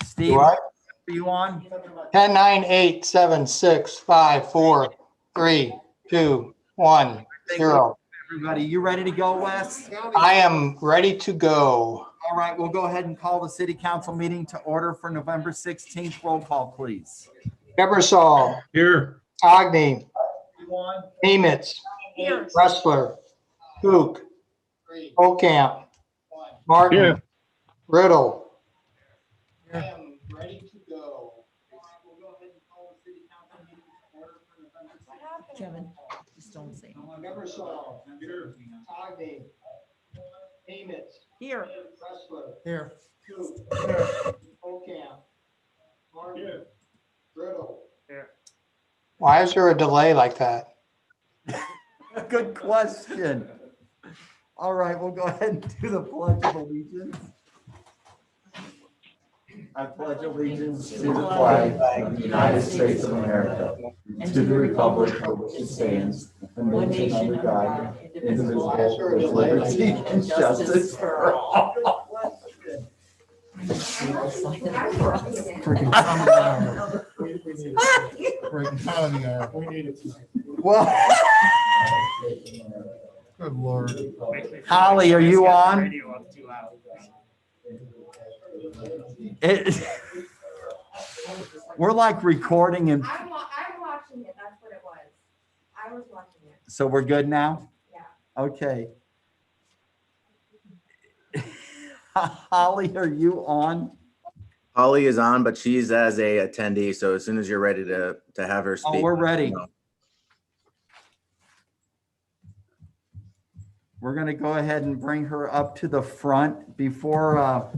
Steve, What? are you on? 10, 9, 8, 7, 6, 5, 4, 3, 2, 1, 0. Everybody, you ready to go, Wes? I am ready to go. All right, we'll go ahead and call the city council meeting to order for November 16th. Roll call, please. Ebersol, Here. Agni, One. Nemitz, Here. Wrestler, Kook, Ocamp, Martin, Here. Riddle. I am ready to go. We'll go ahead and call the city council meeting to order for November 16th. Kevin, just don't say. Ebersol, Agni, Nemitz, Here. Wrestler, Here. Kook, Ocamp, Martin, Riddle. Here. Why is there a delay like that? Good question. All right, we'll go ahead and do the Pledge of Allegiance. I pledge allegiance To the flag of the United States of America, and to the republic for which it stands, one nation under God, indivisible, with liberty and justice for all. Freaking comedy hour. Freaking comedy hour. We need it. Well, Good Lord. Holly, are you on? We're like recording and I'm watching it. That's what it was. I was watching it. so we're good now? Yeah. Okay. Holly, are you on? Holly is on, but she's as a attendee. So as soon as you're ready to have her speak. Oh, we're ready. We're going to go ahead and bring her up to the front before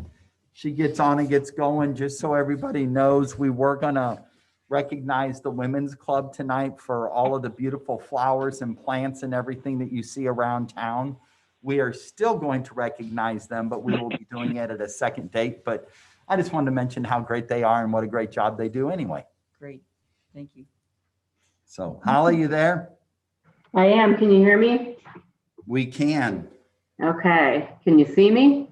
she gets on and gets going. Just so everybody knows, we were going to recognize the Women's Club tonight for all of the beautiful flowers and plants and everything that you see around town. We are still going to recognize them, but we will be doing it at a second date. But I just wanted to mention how great they are and what a great job they do anyway. Great. Thank you. So Holly, you there? I am. Can you hear me? We can. Okay. Can you see me?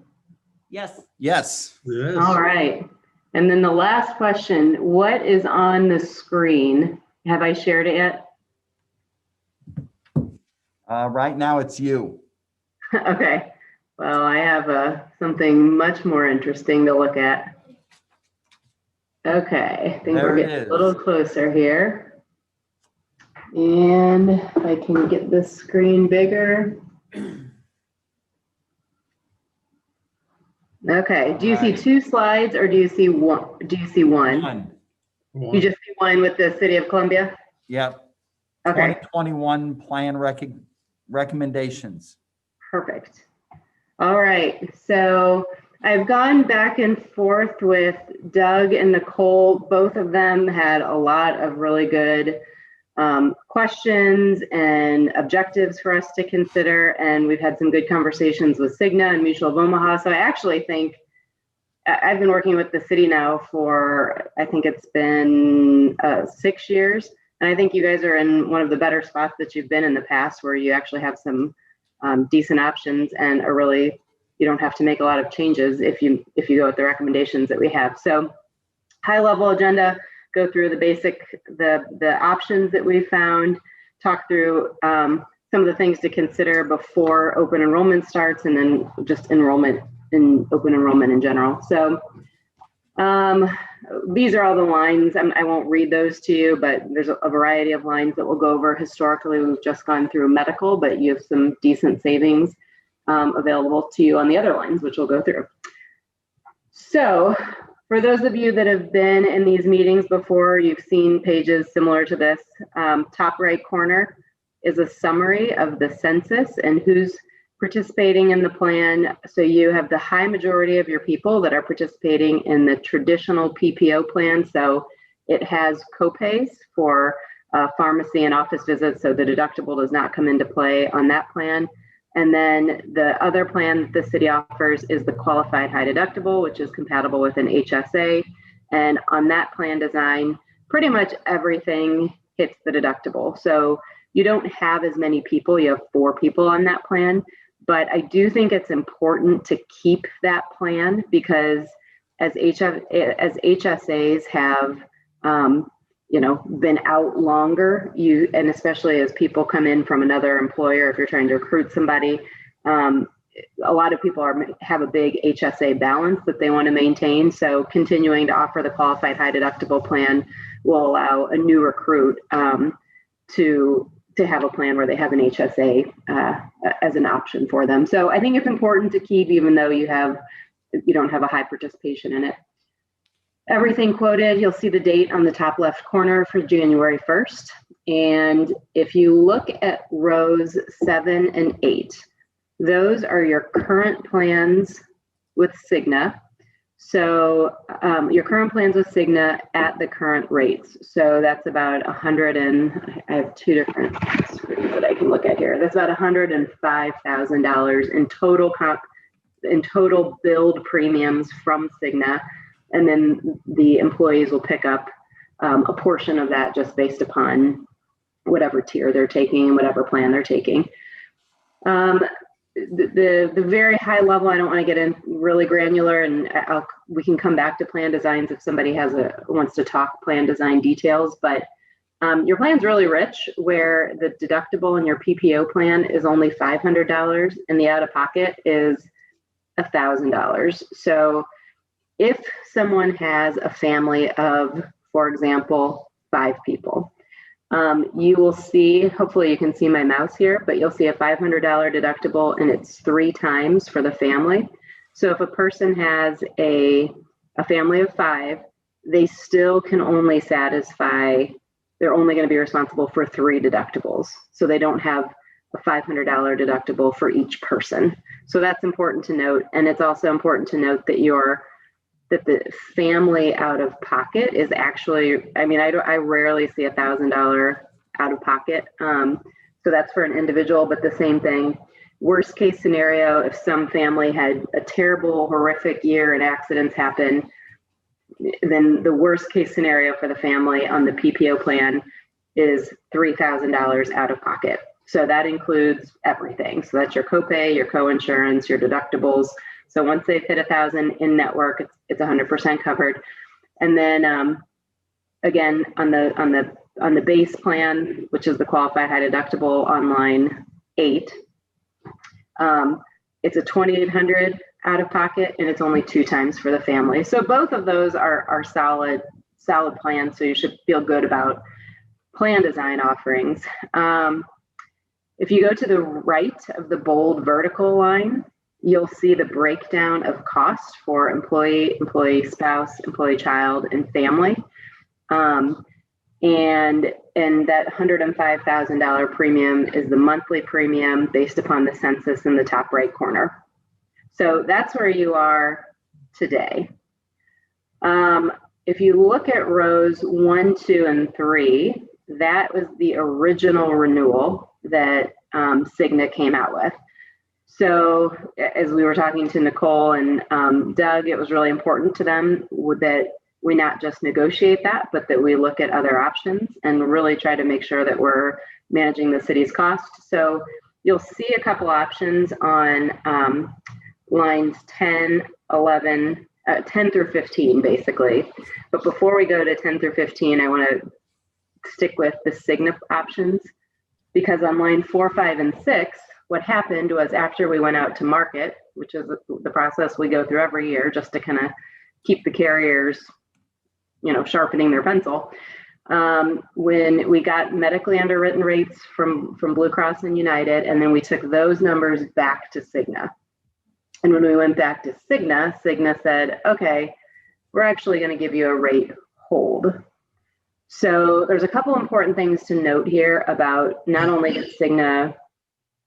Yes. Yes. Yes. All right. And then the last question, what is on the screen? Have I shared it yet? Right now it's you. Okay. Well, I have something much more interesting to look at. Okay. I think There we're it getting is. a little closer here. And if I can get this screen bigger. Okay. Do you see two slides or do you see one? Do you see one? One. You just see one with the City of Columbia? Yep. Okay, 2021 plan recommendations. perfect. All right, so I've gone back and forth with Doug and Nicole. Both of them had a lot of really good questions and objectives for us to consider, and we've had some good conversations with Cigna and Mutual of Omaha. So I actually think I've been working with the city now for, I think it's been 6 years. And I think you guys are in one of the better spots that you've been in the past, where you actually have some decent options and are really, you don't have to make a lot of changes if you go with the recommendations that we have. So high level agenda, go through the basic, the options that we found, talk through some of the things to consider before open enrollment starts, and then just enrollment in open enrollment in general. So these are all the lines. I won't read those to you, but there's a variety of lines that we'll go over. Historically, we've just gone through medical, but you have some decent savings available to you on the other lines, which we'll go through. So for those of you that have been in these meetings before, you've seen pages similar to this. Top right corner is a summary of the census and who's participating in the plan. So you have the high majority of your people that are participating in the traditional PPO plan. So it has copays for pharmacy and office visits. So the deductible does not come into play on that plan. And then the other plan that the city offers is the qualified high deductible, which is compatible with an HSA. And on that plan design, pretty much everything hits the deductible. So you don't have as many people, you have 4 people on that plan, But I do think it's important to keep that plan because as HSAs have, been out longer, and especially as people come in from another employer, if you're trying to recruit somebody, a lot of people have a big HSA balance that they want to maintain. So continuing to offer the qualified high deductible plan will allow a new recruit to have a plan where they have an HSA as an option for them. So I think it's important to keep, even though you don't have a high participation in it. Everything quoted, you'll see the date on the top left corner for January 1st. And if you look at rows 7 and 8, those are your current plans with Cigna. So your current plans with Cigna at the current rates. So that's about 100 and I have two different screens that I can look at here. That's about $105,000 in total billed premiums from Cigna. And then the employees will pick up a portion of that just based upon whatever tier they're taking and whatever plan they're taking. The very high level, I don't want to get in really granular, and we can come back to plan designs if somebody wants to talk plan design details, but your plan's really rich where the deductible in your PPO plan is only $500 and the out-of-pocket is $1,000. So if someone has a family of, for example, 5 people, you will see, hopefully you can see my mouse here, but you'll see a $500 deductible and it's 3 times for the family. So if a person has a family of 5, they still can only satisfy, they're only going to be responsible for 3 deductibles. So they don't have a $500 deductible for each person. So that's important to note. And it's also important to note that the family out of pocket is actually, I rarely see $1,000 out of pocket. So that's for an individual, but the same thing, worst case scenario, if some family had a terrible, horrific year and accidents happen, then the worst case scenario for the family on the PPO plan is $3,000 out of pocket. So that includes everything. So that's your copay, your coinsurance, your deductibles. So once they've hit 1,000 in network, it's 100% covered. And then again, on the base plan, which is the qualified high deductible on line 8, it's a $2,800 out of pocket, and it's only 2 times for the family. So both of those are solid plans. So you should feel good about plan design offerings. If you go to the right of the bold vertical line, you'll see the breakdown of cost for employee, spouse, employee child, and family. And that $105,000 premium is the monthly premium based upon the census in the top right corner. So that's where you are today. If you look at rows 1, 2, and 3, that was the original renewal that Cigna came out with. So as we were talking to Nicole and Doug, it was really important to them that we not just negotiate that, but that we look at other options and really try to make sure that we're managing the city's cost. So you'll see a couple options on lines 10, 11, 10 through 15, basically. But before we go to 10 through 15, I want to stick with the Cigna options, because on line 4, 5, and 6, what happened was after we went out to market, which is the process we go through every year just to kind of keep the carriers, sharpening their pencil. When we got medically underwritten rates from Blue Cross and United, and then we took those numbers back to Cigna. And when we went back to Cigna said, okay, we're actually going to give you a rate hold. So there's a couple important things to note here about not only did Cigna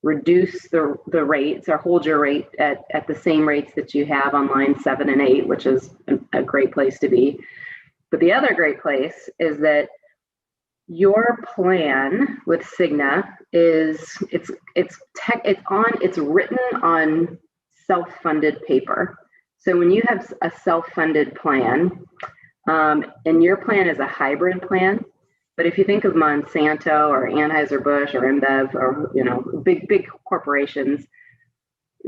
reduce the rates or hold your rate at the same rates that you have on line 7 and 8, which is a great place to be. But the other great place is that your plan with Cigna is it's written on self-funded paper. So when you have a self-funded plan, and your plan is a hybrid plan, but if you think of Monsanto or Anheuser-Busch or InBev or big corporations,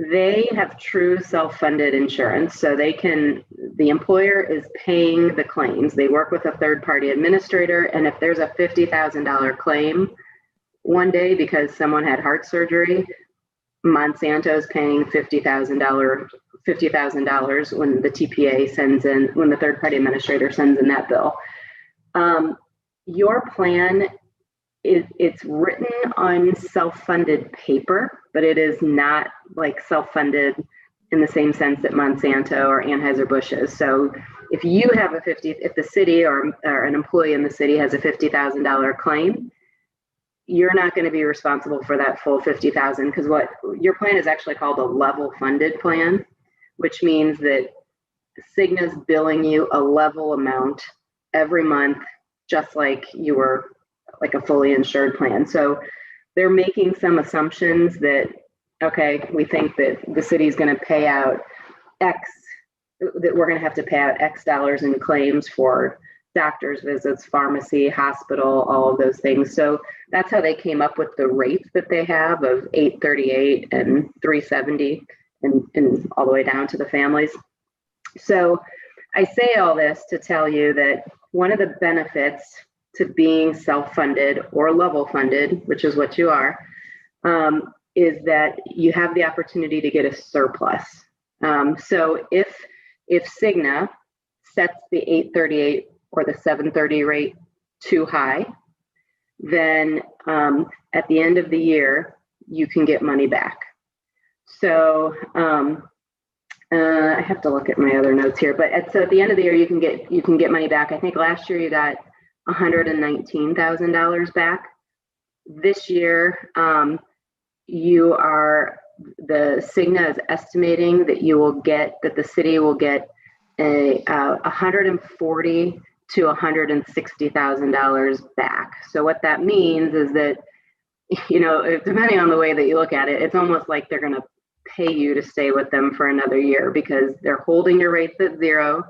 they have true self-funded insurance. So the employer is paying the claims. They work with a third-party administrator. And if there's a $50,000 claim one day because someone had heart surgery, Monsanto's paying $50,000 when the TPA when the third-party administrator sends in that bill. Your plan it's written on self-funded paper, but it is not like self-funded in the same sense that Monsanto or Anheuser-Busch is. So if you have if the city or an employee in the city has a $50,000 claim, you're not going to be responsible for that full $50,000, because what your plan is actually called a level funded plan, which means that Cigna's billing you a level amount every month, just like you were like a fully insured plan. So they're making some assumptions that, okay, we think that the city is going to pay out X, that we're going to have to pay out X dollars in claims for doctor's visits, pharmacy, hospital, all of those things. So that's how they came up with the rates that they have of $838 and $370 and all the way down to the families. So I say all this to tell you that one of the benefits to being self-funded or level funded, which is what you are, is that you have the opportunity to get a surplus. So if Cigna sets the 838 or the 730 rate too high, then at the end of the year, you can get money back. So I have to look at my other notes here, but so at the end of the year, you can get money back. I think last year you got $119,000 back. This year, the Cigna is estimating that the city will get a $140,000 to $160,000 back. So what that means is that, depending on the way that you look at it, it's almost like they're going to pay you to stay with them for another year, because they're holding your rates at zero.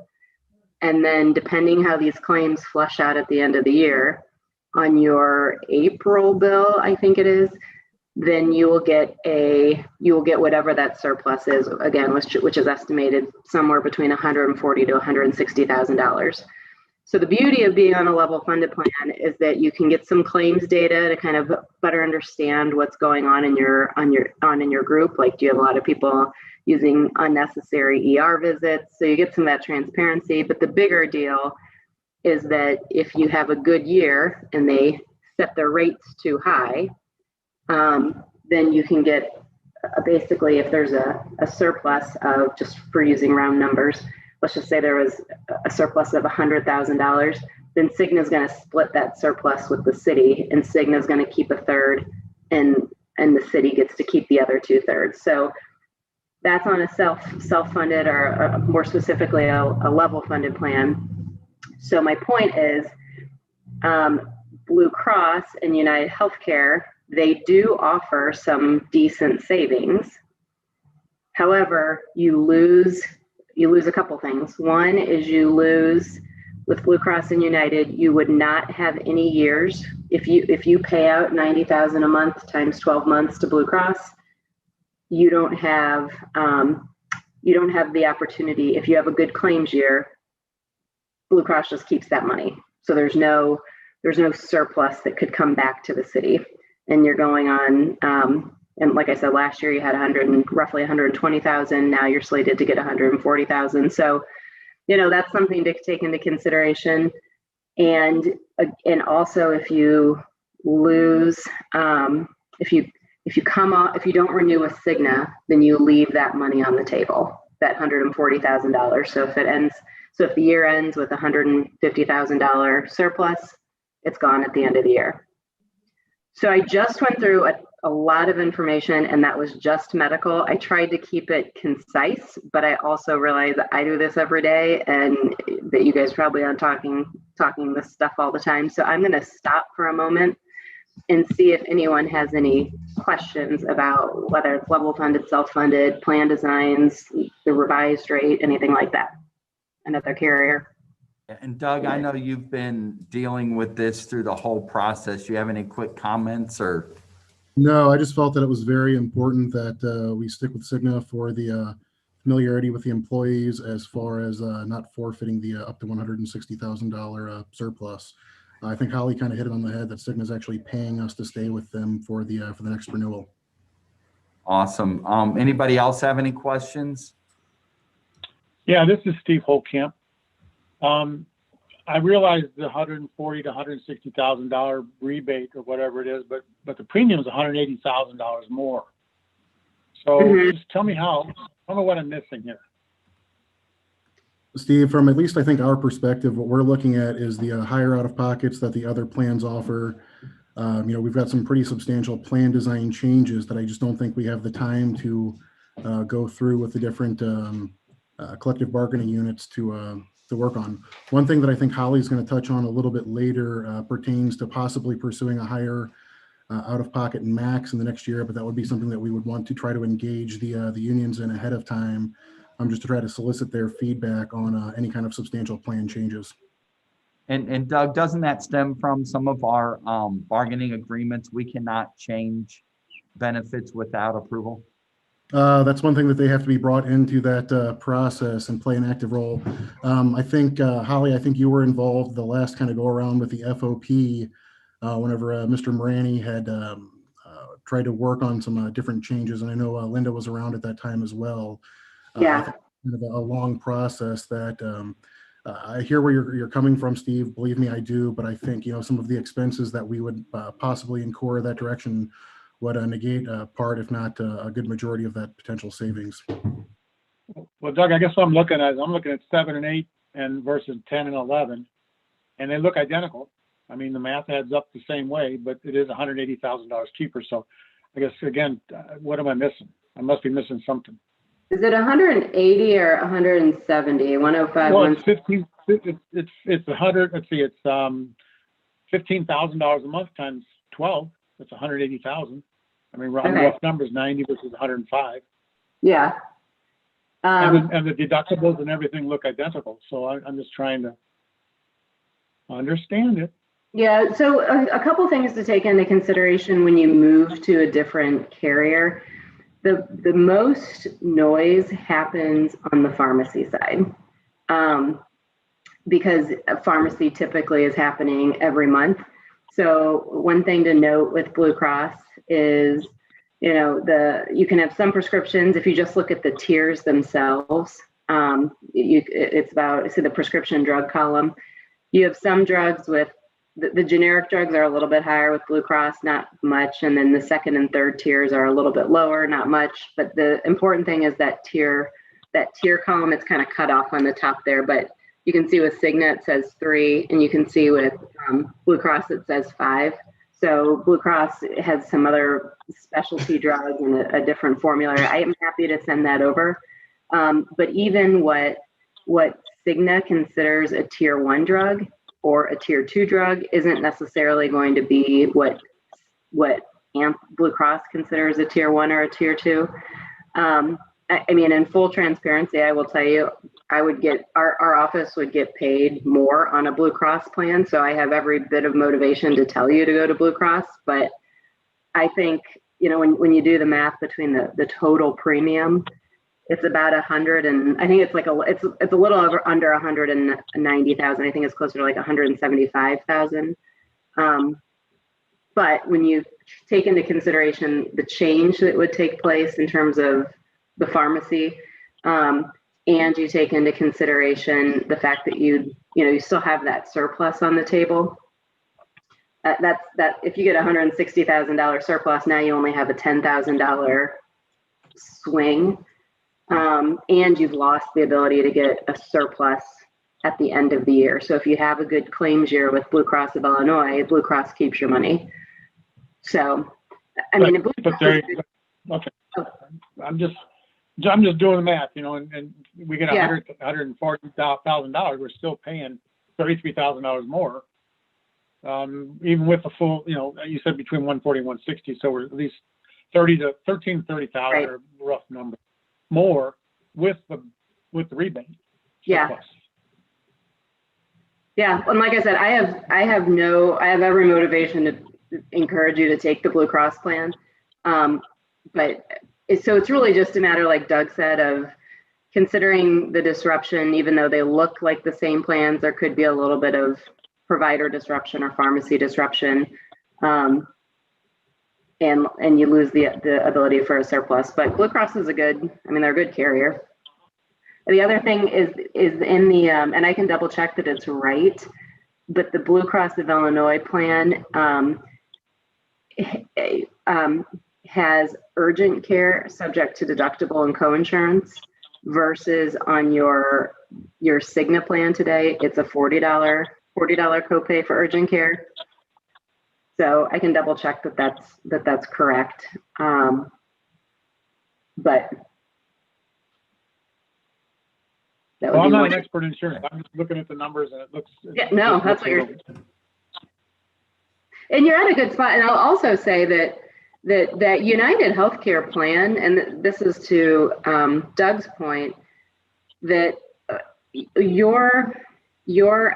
And then depending how these claims flush out at the end of the year, on your April bill, I think it is, then you will get whatever that surplus is, again, which is estimated somewhere between $140,000 to $160,000. So the beauty of being on a level funded plan is that you can get some claims data to kind of better understand what's going on in your group. Like, do you have a lot of people using unnecessary ER visits? So you get some of that transparency. But the bigger deal is that if you have a good year and they set their rates too high, then you can get basically, if there's a surplus of, just for using round numbers, let's just say there was a surplus of $100,000, then Cigna is going to split that surplus with the city, and Cigna is going to keep a third, and the city gets to keep the other 2/3. So that's on a self-funded, or more specifically, a level funded plan. So my point is, Blue Cross and United Healthcare, they do offer some decent savings. However, you lose a couple things. One is you lose with Blue Cross and United, you would not have any years. If you pay out $90,000 a month times 12 months to Blue Cross, you don't have the opportunity. If you have a good claims year, Blue Cross just keeps that money. So there's no surplus that could come back to the city. And you're going on, and like I said, last year you had roughly 120,000. Now you're slated to get 140,000. So, that's something to take into consideration. And also, if you lose, if you don't renew with Cigna, then you leave that money on the table, that $140,000. So if the year ends with $150,000 surplus, it's gone at the end of the year. So I just went through a lot of information, and that was just medical. I tried to keep it concise, but I also realized that I do this every day, and that you guys probably aren't talking this stuff all the time. So I'm going to stop for a moment and see if anyone has any questions about whether it's level funded, self-funded, plan designs, the revised rate, anything like that. Another carrier. And Doug, I know you've been dealing with this through the whole process. You have any quick comments or? No, I just felt that it was very important that we stick with Cigna for the familiarity with the employees as far as not forfeiting the up to $160,000 surplus. I think Holly kind of hit it on the head that Cigna is actually paying us to stay with them for the next renewal. Awesome. Anybody else have any questions? Yeah, this is Steve Holtkamp. I realize the $140,000 to $160,000 rebate or whatever it is, but the premium is $180,000 more. So just tell me what I'm missing here. Steve, from at least I think our perspective, what we're looking at is the higher out of pockets that the other plans offer. We've got some pretty substantial plan design changes that I just don't think we have the time to go through with the different collective bargaining units to work on. One thing that I think Holly's going to touch on a little bit later pertains to possibly pursuing a higher out-of-pocket max in the next year, but that would be something that we would want to try to engage the unions in ahead of time, just to try to solicit their feedback on any kind of substantial plan changes. And Doug, doesn't that stem from some of our bargaining agreements? We cannot change benefits without approval. That's one thing that they have to be brought into that process and play an active role. I think, Holly, I think you were involved the last kind of go around with the FOP whenever Mr. Morani had tried to work on some different changes. And I know Linda was around at that time as well. Yeah. Kind of a long process that I hear where you're coming from, Steve. Believe me, I do. But I think, some of the expenses that we would possibly incur that direction would negate part, if not a good majority of that potential savings. Well, Doug, I guess what I'm looking at 7 and 8 and versus 10 and 11, and they look identical. I mean, the math adds up the same way, but it is $180,000 cheaper. So I guess, again, what am I missing? I must be missing something. Is it 180 or 170? 105? Well, it's 15. It's 100. Let's see. It's $15,000 a month times 12. That's 180,000. I mean, rough numbers, 90 versus 105. Yeah. And the deductibles and everything look identical. So I'm just trying to understand it. Yeah. So a couple things to take into consideration when you move to a different carrier. The most noise happens on the pharmacy side, because a pharmacy typically is happening every month. So one thing to note with Blue Cross is, you can have some prescriptions. If you just look at the tiers themselves, it's about, the prescription drug column. You have some drugs with the generic drugs are a little bit higher with Blue Cross, not much. And then the second and third tiers are a little bit lower, not much. But the important thing is that tier column, it's kind of cut off on the top there. But you can see with Cigna, it says 3, and you can see with Blue Cross, it says 5. So Blue Cross has some other specialty drugs and a different formulary. I am happy to send that over. But even what Cigna considers a tier 1 drug or a tier 2 drug isn't necessarily going to be what Blue Cross considers a tier 1 or a tier 2. I mean, in full transparency, I will tell you, our office would get paid more on a Blue Cross plan. So I have every bit of motivation to tell you to go to Blue Cross. But I think, when you do the math between the total premium, it's about 100, and I think it's it's a little under 190,000. I think it's closer to like 175,000. But when you take into consideration the change that would take place in terms of the pharmacy, and you take into consideration the fact that you still have that surplus on the table. That if you get $160,000 surplus, now you only have a $10,000 swing. And you've lost the ability to get a surplus at the end of the year. So if you have a good claims year with Blue Cross of Illinois, Blue Cross keeps your money. So, okay. I'm just doing the math, and we get $140,000. We're still paying $33,000 more, even with the full. You said between 140 and 160, so we're at least 30,000 right. rough number more with the rebate. Yeah. Surplus. Yeah. And like I said, I have every motivation to encourage you to take the Blue Cross plan. So it's really just a matter, like Doug said, of considering the disruption. Even though they look like the same plans, there could be a little bit of provider disruption or pharmacy disruption. And you lose the ability for a surplus. But Blue Cross is they're a good carrier. The other thing is in the, and I can double check that it's right, but the Blue Cross of Illinois plan has urgent care subject to deductible and coinsurance, versus on your Cigna plan today, it's a $40 copay for urgent care. So I can double check that that's correct. But that would Well, I'm be not one. an expert in insurance. I'm just looking at the numbers and it looks. Yeah, no, that's what you're. And you're at a good spot. And I'll also say that United Healthcare plan, and this is to Doug's point, that your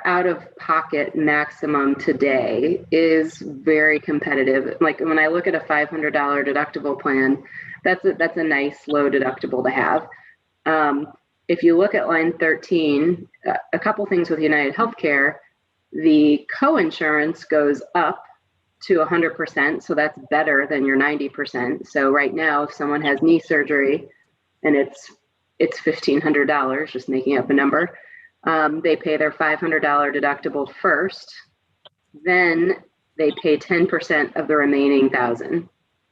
out-of-pocket maximum today is very competitive. Like when I look at a $500 deductible plan, that's a nice low deductible to have. If you look at line 13, a couple things with United Healthcare, the coinsurance goes up to 100%, so that's better than your 90%. So right now, if someone has knee surgery and it's $1,500, just making up a number, they pay their $500 deductible first, then they pay 10% of the remaining $1,000.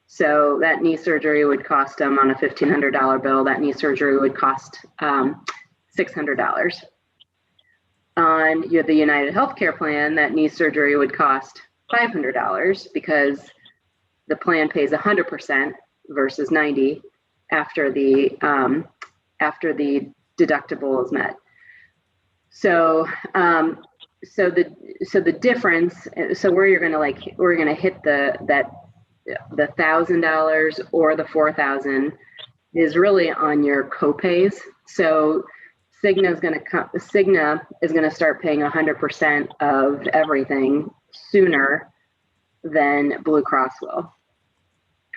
So that knee surgery would cost them on a $1,500 bill. That knee surgery would cost $600. On the United Healthcare plan, that knee surgery would cost $500 because the plan pays 100% versus 90% after the deductible is met. So the difference. So where you're gonna hit the $1,000 or the $4,000 is really on your copays. So Cigna is gonna start paying 100% of everything sooner than Blue Cross will.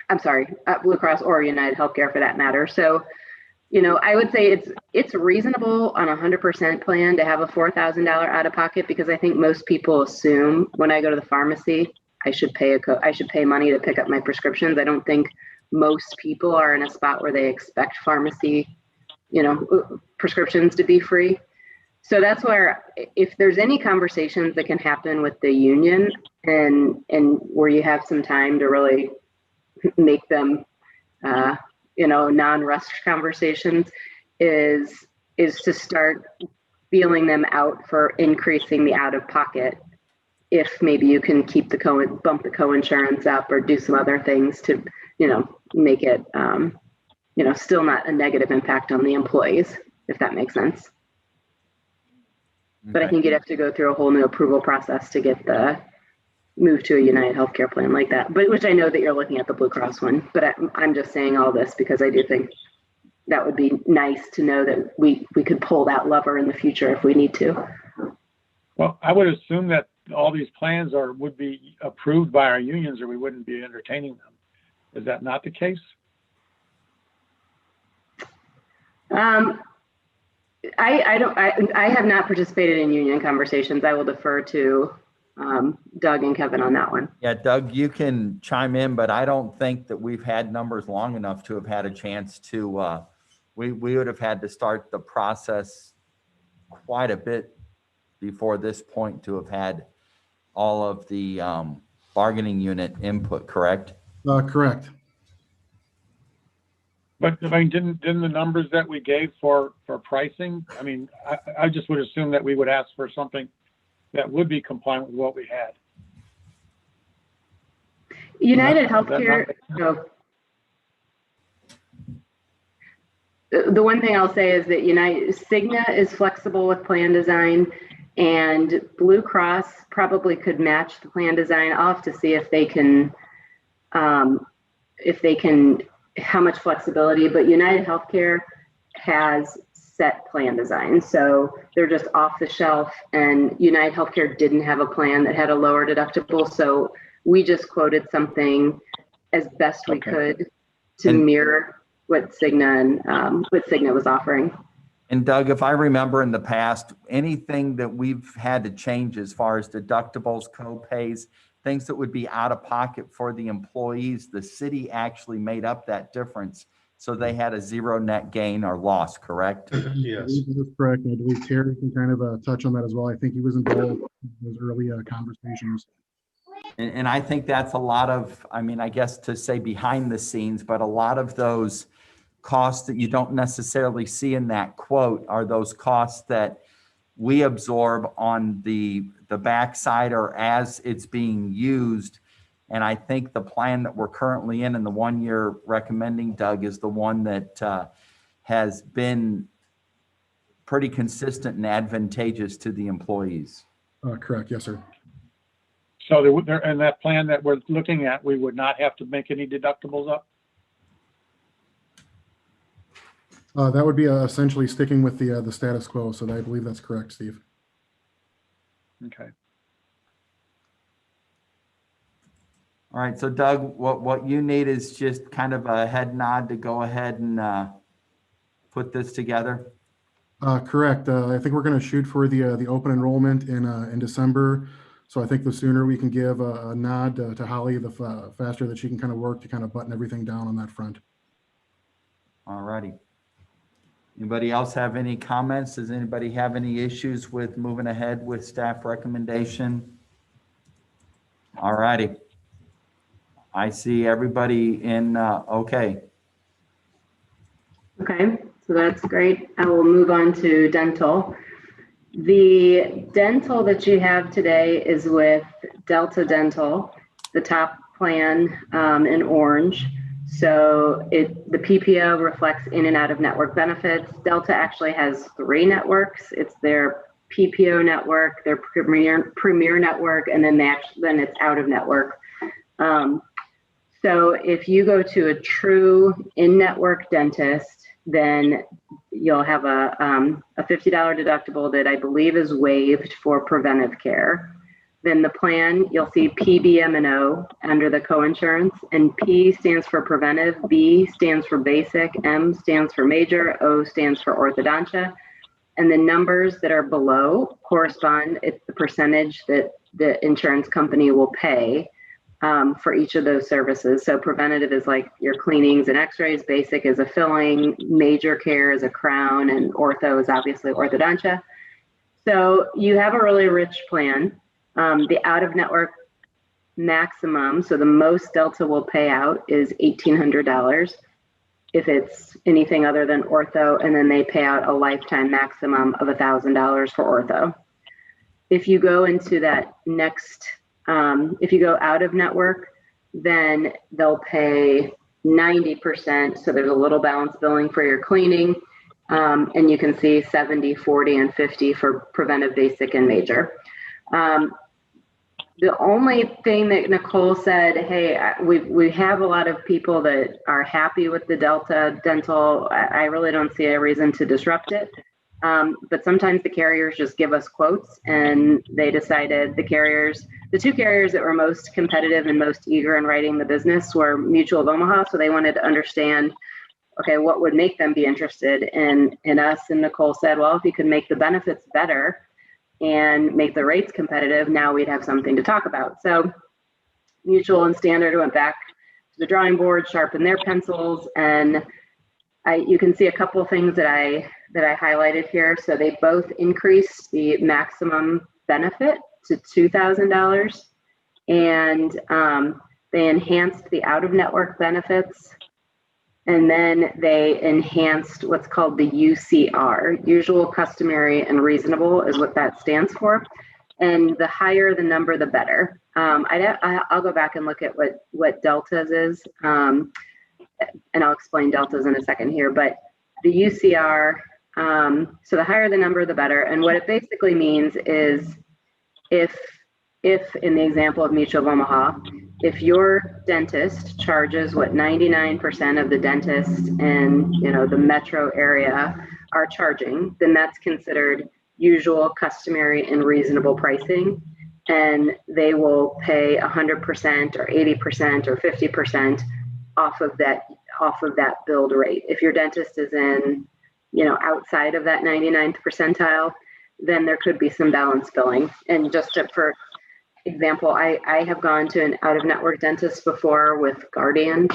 I'm sorry, Blue Cross or United Healthcare for that matter. So, I would say it's reasonable on a 100% plan to have a $4,000 out of pocket, because I think most people assume when I go to the pharmacy, I should pay money to pick up my prescriptions. I don't think most people are in a spot where they expect pharmacy, prescriptions to be free. So that's where, if there's any conversations that can happen with the union and where you have some time to really make them, non-rush conversations, is to start feeling them out for increasing the out of pocket. If maybe you can keep bump the co-insurance up or do some other things to, make it, still not a negative impact on the employees, if that makes sense. But I think you'd have to go through a whole new approval process to get the move to a United Healthcare plan like that. But which I know that you're looking at the Blue Cross one. But I'm just saying all this because I do think that would be nice to know that we could pull that lever in the future if we need to. Well, I would assume that all these plans would be approved by our unions, or we wouldn't be entertaining them. Is that not the case? I have not participated in union conversations. I will defer to Doug and Kevin on that one. Yeah, Doug, you can chime in, but I don't think that we've had numbers long enough to have had a chance to, we would have had to start the process quite a bit before this point to have had all of the bargaining unit input, correct? Correct. But didn't the numbers that we gave for pricing? I mean, I just would assume that we would ask for something that would be compliant with what we had. United Healthcare. No. The one thing I'll say is that Cigna is flexible with plan design, and Blue Cross probably could match the plan design. I'll have to see if they can, how much flexibility, but United Healthcare has set plan design. So they're just off the shelf, and United Healthcare didn't have a plan that had a lower deductible. So we just quoted something as best we Okay. could to And- mirror what Cigna was offering. And Doug, if I remember in the past, anything that we've had to change as far as deductibles, co-pays, things that would be out of pocket for the employees, the city actually made up that difference. So they had a zero net gain or loss, correct? Yes. That's correct. And I believe Terry can kind of touch on that as well. I think he was involved in those early conversations. And I think that's a lot of, I mean, I guess to say behind the scenes, but a lot of those costs that you don't necessarily see in that quote are those costs that we absorb on the backside or as it's being used. And I think the plan that we're currently in and the one you're recommending, Doug, is the one that has been pretty consistent and advantageous to the employees. Correct. Yes, sir. So there, in that plan that we're looking at, we would not have to make any deductibles up? That would be essentially sticking with the status quo. So I believe that's correct, Steve. Okay. All right, so Doug, what you need is just kind of a head nod to go ahead and put this together. Correct. I think we're going to shoot for the open enrollment in December. So I think the sooner we can give a nod to Holly, the faster that she can kind of work to kind of button everything down on that front. All righty. Anybody else have any comments? Does anybody have any issues with moving ahead with staff recommendation? All righty. I see everybody in, okay. Okay, so that's great. I will move on to dental. The dental that you have today is with Delta Dental, the top plan in orange. So the PPO reflects in and out of network benefits. Delta actually has 3 networks. It's their PPO network, their premier network, and then it's out of network. So if you go to a true in-network dentist, then you'll have a $50 deductible that I believe is waived for preventive care. Then the plan, you'll see PBM&O under the coinsurance, and P stands for preventive, B stands for basic, M stands for major, O stands for orthodontia. And the numbers that are below correspond, it's the percentage that the insurance company will pay for each of those services. So preventative is like your cleanings and x-rays, basic is a filling, major care is a crown, and ortho is obviously orthodontia. So you have a really rich plan. The out-of-network maximum, so the most Delta will pay out is $1,800 if it's anything other than ortho, and then they pay out a lifetime maximum of $1,000 for ortho. If you go into that next, if you go out of network, then they'll pay 90%. So there's a little balance billing for your cleaning. And you can see 70, 40, and 50 for preventive, basic, and major. The only thing that Nicole said, hey, we have a lot of people that are happy with the Delta Dental. I really don't see a reason to disrupt it. But sometimes the carriers just give us quotes, and they decided the 2 carriers that were most competitive and most eager in writing the business were Mutual of Omaha. So they wanted to understand, okay, what would make them be interested in us? And Nicole said, well, if you could make the benefits better and make the rates competitive, now we'd have something to talk about. So Mutual and Standard went back to the drawing board, sharpened their pencils, and you can see a couple of things that I highlighted here. So they both increased the maximum benefit to $2,000, and they enhanced the out-of-network benefits, and then they enhanced what's called the UCR, usual, customary, and reasonable is what that stands for. And the higher the number, the better. I'll go back and look at what Delta's is, and I'll explain Delta's in a second here, but the UCR, so the higher the number, the better. And what it basically means is if in the example of Mutual of Omaha, if your dentist charges what 99% of the dentists in the metro area are charging, then that's considered usual, customary, and reasonable pricing. and they will pay 100% or 80% or 50% off of that billed rate. If your dentist is in, outside of that 99th percentile, then there could be some balance billing. And for example, I have gone to an out-of-network dentist before with Guardian,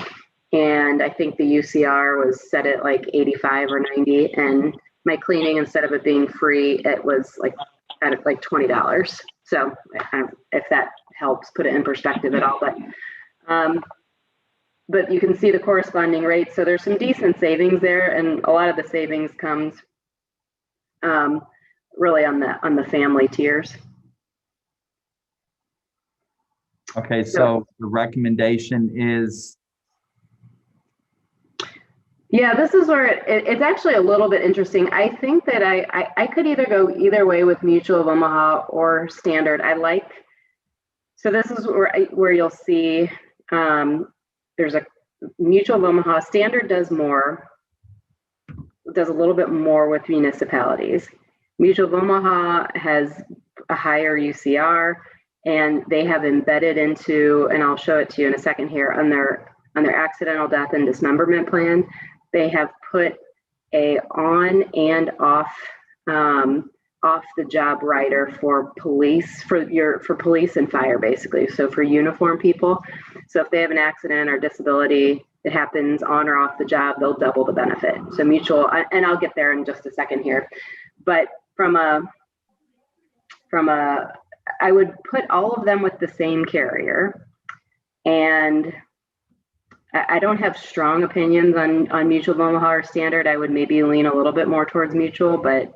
and I think the UCR was set at like 85 or 90, and my cleaning, instead of it being free, it was like at like $20. So if that helps put it in perspective at all, but you can see the corresponding rates. So there's some decent savings there, and a lot of the savings comes really on the family tiers. Okay, so the recommendation is, yeah, this is where it's actually a little bit interesting. I think that I could either go either way with Mutual of Omaha or Standard. So this is where you'll see there's a Mutual of Omaha. Standard does a little bit more with municipalities. Mutual of Omaha has a higher UCR, and they have embedded into, and I'll show it to you in a second here, on their accidental death and dismemberment plan, they have put a on and off the job rider for police, for police and fire, basically. So for uniform people. So if they have an accident or disability that happens on or off the job, they'll double the benefit. So Mutual, and I'll get there in just a second here, but I would put all of them with the same carrier, and I don't have strong opinions on Mutual of Omaha or Standard. I would maybe lean a little bit more towards Mutual, but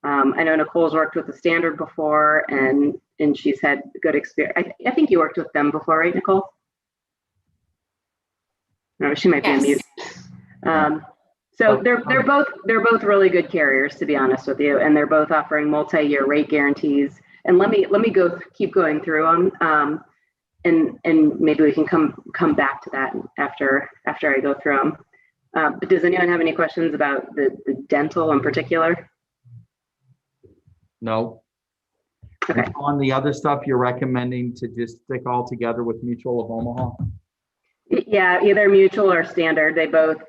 I know Nicole's worked with the Standard before, and she's had good experience. I think you worked with them before, right, Nicole? No, she might be on mute. So they're both really good carriers, to be honest with you, and they're both offering multi-year rate guarantees. And let me keep going through them, and maybe we can come back to that after I go through them. But does anyone have any questions about the dental in particular? no. Okay. And on the other stuff, you're recommending to just stick all together with Mutual of Omaha? Yeah, either Mutual or Standard. They both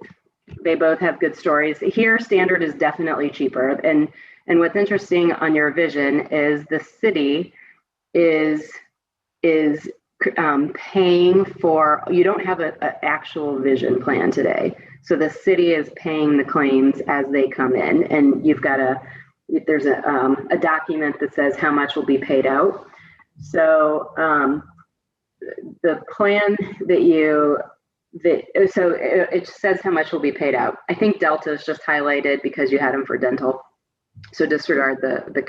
have good stories. Here, Standard is definitely cheaper. And what's interesting on your vision is the city is paying for, you don't have an actual vision plan today. So the city is paying the claims as they come in, and there's a document that says how much will be paid out. So the plan so it says how much will be paid out. I think Delta is just highlighted because you had them for dental. So disregard the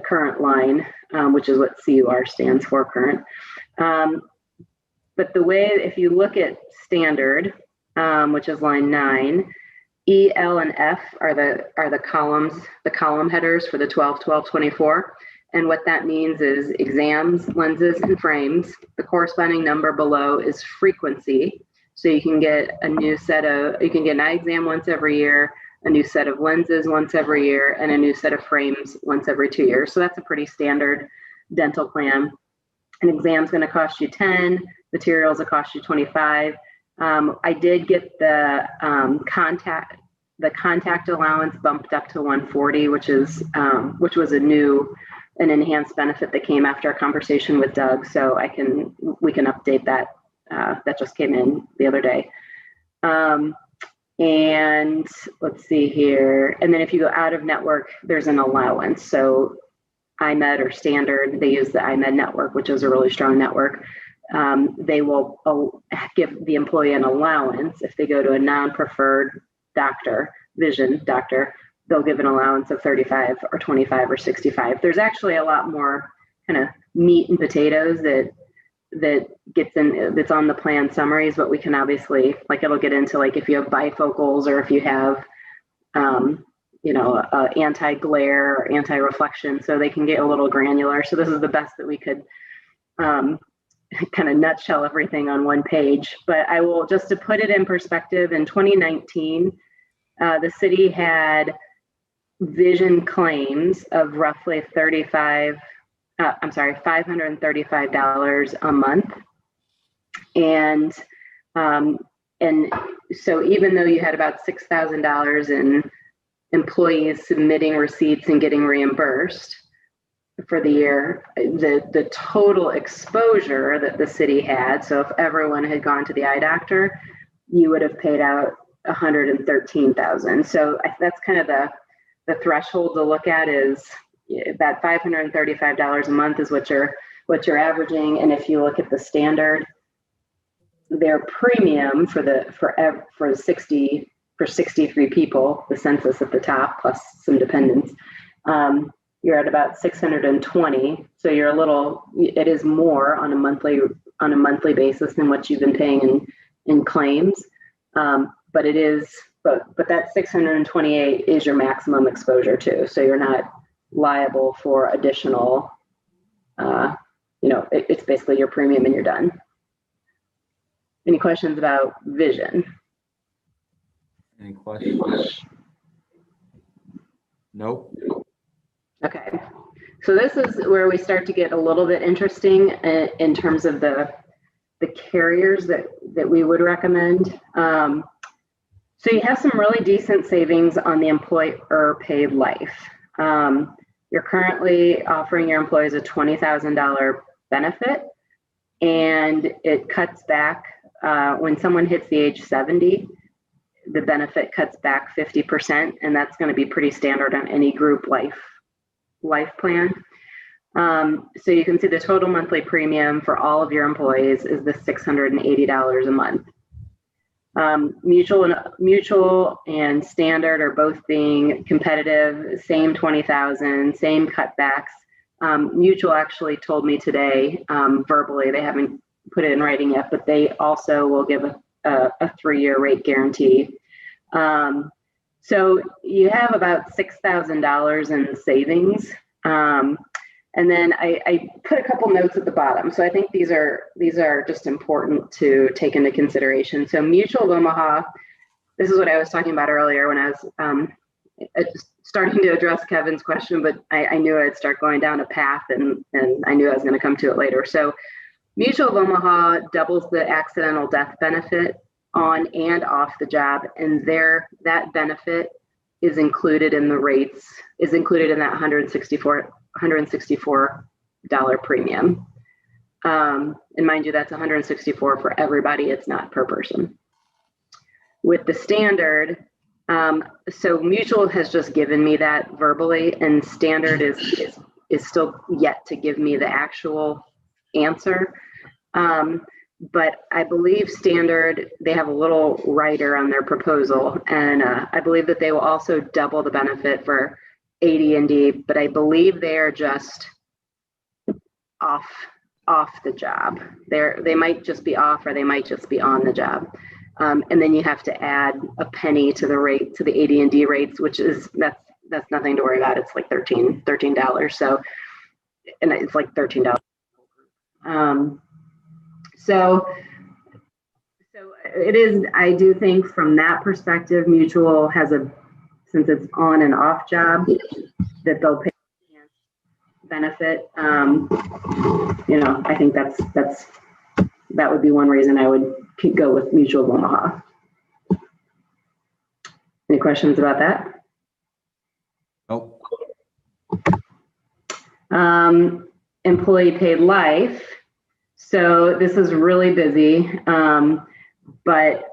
current line, which is what CUR stands for, current. But the way, if you look at Standard, which is line 9, E, L, and F are the column headers for the 12, 12, 24. And what that means is exams, lenses, and frames. The corresponding number below is frequency. So you can get you can get an eye exam once every year, a new set of lenses once every year, and a new set of frames once every 2 years. So that's a pretty standard dental plan. An exam's going to cost you 10, materials will cost you 25. I did get the contact allowance bumped up to 140, which was an enhanced benefit that came after a conversation with Doug. So we can update that. That just came in the other day. And let's see here. And then if you go out of network, there's an allowance. So iMed or Standard, they use the iMed network, which is a really strong network. They will give the employee an allowance if they go to a non-preferred doctor, vision doctor. They'll give an allowance of 35 or 25 or 65. There's actually a lot more kind of meat and potatoes that's on the plan summaries, but we can obviously, like, it'll get into, like, if you have bifocals or if you have anti-glare or anti-reflection, so they can get a little granular. So this is the best that we could kind of nutshell everything on one page. But I will, just to put it in perspective, in 2019, the city had vision claims of roughly $535 a month. And so even though you had about $6,000 in employees submitting receipts and getting reimbursed for the year, the total exposure that the city had, so if everyone had gone to the eye doctor, you would have paid out $113,000. So that's kind of the threshold to look at, is that $535 a month is what you're averaging. And if you look at the standard, their premium for 63 people, the census at the top plus some dependents, you're at about 620. So you're it is more on a monthly basis than what you've been paying in claims. But that 628 is your maximum exposure too. So you're not liable for additional, it's basically your premium and you're done. Any questions about vision? Any questions? Nope. Okay. So this is where we start to get a little bit interesting in terms of the carriers that we would recommend. So you have some really decent savings on the employer paid life. You're currently offering your employees a $20,000 benefit, and it cuts back when someone hits the age 70, the benefit cuts back 50%, and that's going to be pretty standard on any group life plan. So you can see the total monthly premium for all of your employees is the $680 a month. Mutual and standard are both being competitive, same 20,000, same cutbacks. Mutual actually told me today verbally, they haven't put it in writing yet, but they also will give a 3-year rate guarantee. So you have about $6,000 in savings. And then I put a couple notes at the bottom. So I think these are just important to take into consideration. So Mutual of Omaha, this is what I was talking about earlier when I was starting to address Kevin's question, but I knew I'd start going down a path and I knew I was going to come to it later. So Mutual of Omaha doubles the accidental death benefit on and off the job, and that benefit is included in the rates, is included in that $164 premium. And mind you, that's $164 for everybody. It's not per person. With the standard, so Mutual has just given me that verbally, and standard is still yet to give me the actual answer. But I believe standard, they have a little rider on their proposal, and I believe that they will also double the benefit for AD&D, but I believe they are just off the job. They might just be off, or they might just be on the job. And then you have to add a penny to the rate, to the AD&D rates, which is, that's nothing to worry about. It's like $13. So, and it's like $13. So it is, I do think from that perspective, Mutual has since it's on and off job, that they'll pay benefit. I think that would be one reason I would go with Mutual of Omaha. Any questions about that? Nope. Employee paid life. So this is really busy, but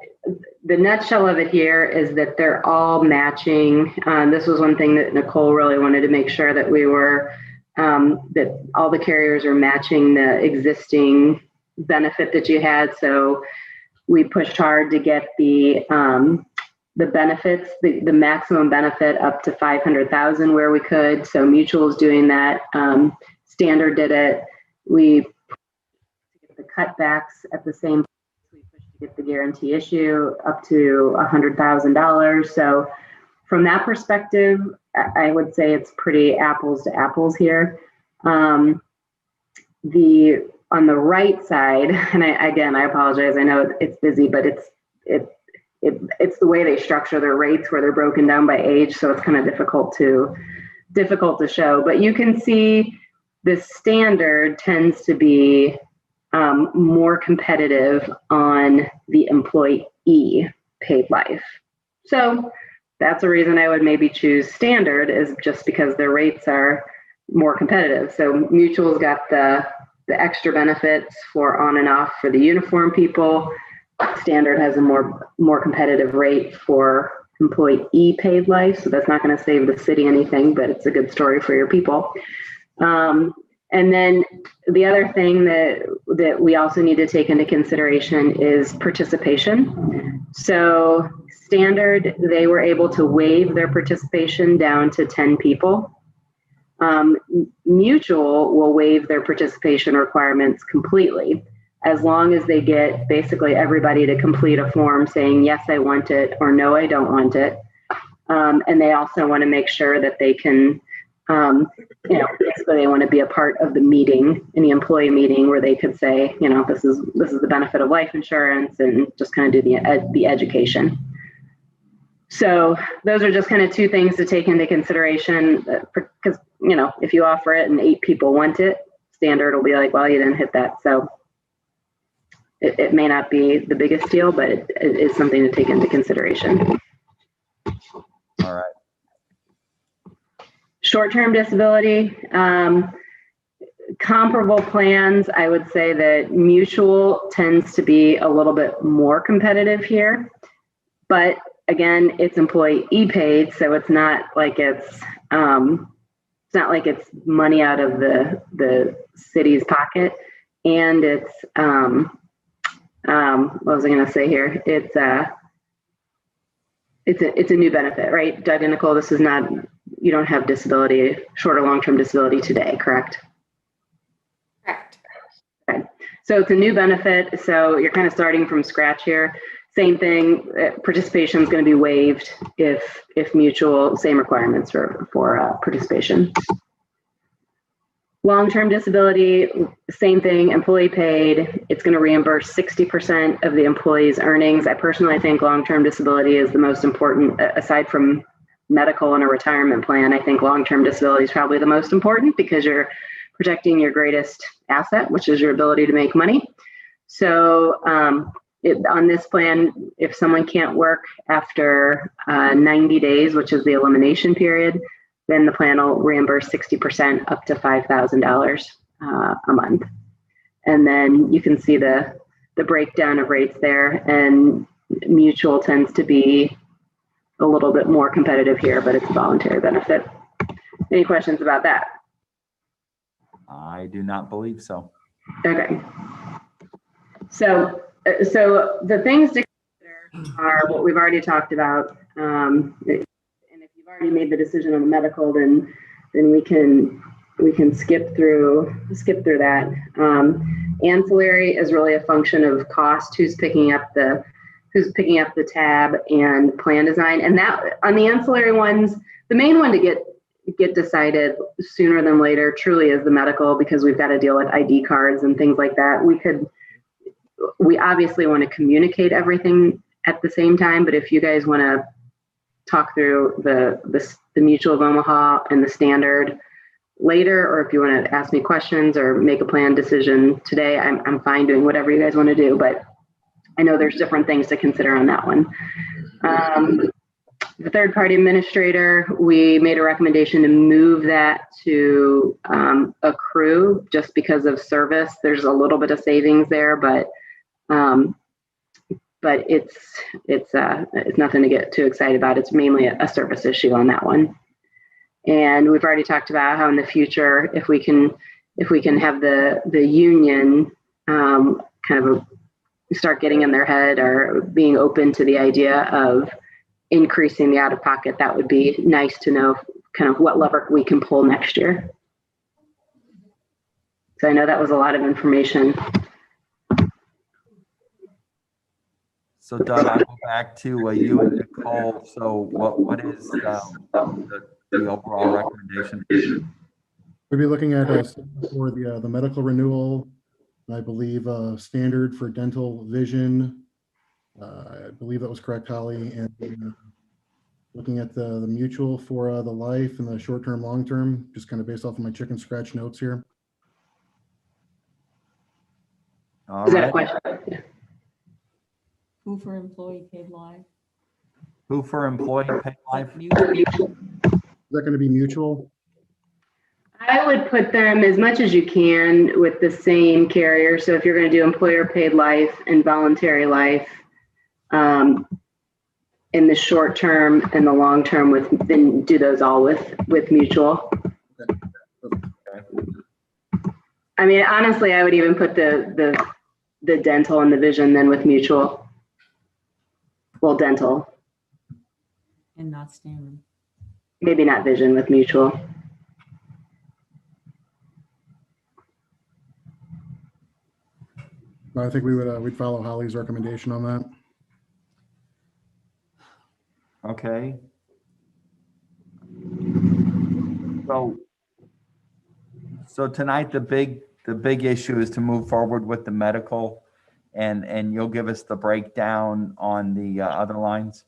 the nutshell of it here is that they're all matching. This was one thing that Nicole really wanted to make sure that we were, that all the carriers are matching the existing benefit that you had. So we pushed hard to get the benefits, the maximum benefit up to 500,000 where we could. So Mutual is doing that. Standard did it. We get the cutbacks at the same. We pushed to get the guarantee issue up to $100,000. So from that perspective, I would say it's pretty apples to apples here. On the right side, and I apologize. I know it's busy, but it it's the way they structure their rates where they're broken down by age. So it's kind of difficult to show, but you can see the standard tends to be more competitive on the employee paid life. So that's a reason I would maybe choose standard, is just because their rates are more competitive. So Mutual's got the extra benefits for on and off for the uniform people. Standard has a more competitive rate for employee paid life. So that's not going to save the city anything, but it's a good story for your people. And then the other thing that we also need to take into consideration is participation. So standard, they were able to waive their participation down to 10 people. Mutual will waive their participation requirements completely, as long as they get basically everybody to complete a form saying, yes, I want it, or no, I don't want it. And they also want to make sure that they can, basically they want to be a part of the meeting, in the employee meeting, where they could say, this is the benefit of life insurance, and just kind of do the education. So those are just kind of two things to take into consideration, because, if you offer it and 8 people want it, standard will be like, well, you didn't hit that. So it may not be the biggest deal, but it is something to take into consideration. All right. Short-term disability, comparable plans, I would say that Mutual tends to be a little bit more competitive here, but again, it's employee paid, so it's not like it's money out of the city's pocket, and it's what was I going to say here? It's a new benefit, right? Doug and Nicole, this is not, you don't have disability, short or long-term disability today, correct? Correct. Okay. So it's a new benefit. So you're kind of starting from scratch here. Same thing, participation is going to be waived if Mutual, same requirements for participation. Long-term disability, same thing, employee paid. It's going to reimburse 60% of the employee's earnings. I personally think long-term disability is the most important, aside from medical and a retirement plan. I think long-term disability is probably the most important, because you're protecting your greatest asset, which is your ability to make money. So on this plan, if someone can't work after 90 days, which is the elimination period, then the plan will reimburse 60% up to $5,000 a month. And then you can see the breakdown of rates there, and Mutual tends to be a little bit more competitive here, but it's a voluntary benefit. Any questions about that? I do not believe so. Okay. So the things to consider are what we've already talked about. And if you've already made the decision on the medical, then we can skip through that. Ancillary is really a function of cost. Who's picking up the tab and plan design, and that on the ancillary ones, the main one to get decided sooner than later truly is the medical, because we've got to deal with ID cards and things like that. We obviously want to communicate everything at the same time, but if you guys want to talk through the Mutual of Omaha and the standard later, or if you want to ask me questions or make a plan decision today, I'm fine doing whatever you guys want to do, but I know there's different things to consider on that one. The third-party administrator, we made a recommendation to move that to accrue just because of service. There's a little bit of savings there, but it's nothing to get too excited about. It's mainly a service issue on that one. And we've already talked about how in the future, if we can have the union kind of start getting in their head or being open to the idea of increasing the out-of-pocket, that would be nice to know kind of what lever we can pull next year. So I know that was a lot of information. So Doug, I'll go back to you and Nicole. So what is the overall recommendation? We'll be looking at for the medical renewal, I believe standard for dental, vision, I believe that was correct, Holly. And looking at the mutual for the life and the short-term, long-term, just kind of based off of my chicken scratch notes here. All Is that a right. question? Who for employee paid live? Who for employee paid life? Mutual. Is that going to be mutual? I would put them as much as you can with the same carrier. So if you're going to do employer paid life and voluntary life, in the short term and the long term then do those all with mutual. I mean, honestly, I would even put the dental and the vision then with mutual. Well, dental, And not standard. maybe not vision with mutual. I think we'd follow Holly's recommendation on that. Okay. So tonight, the big issue is to move forward with the medical, and you'll give us the breakdown on the other lines?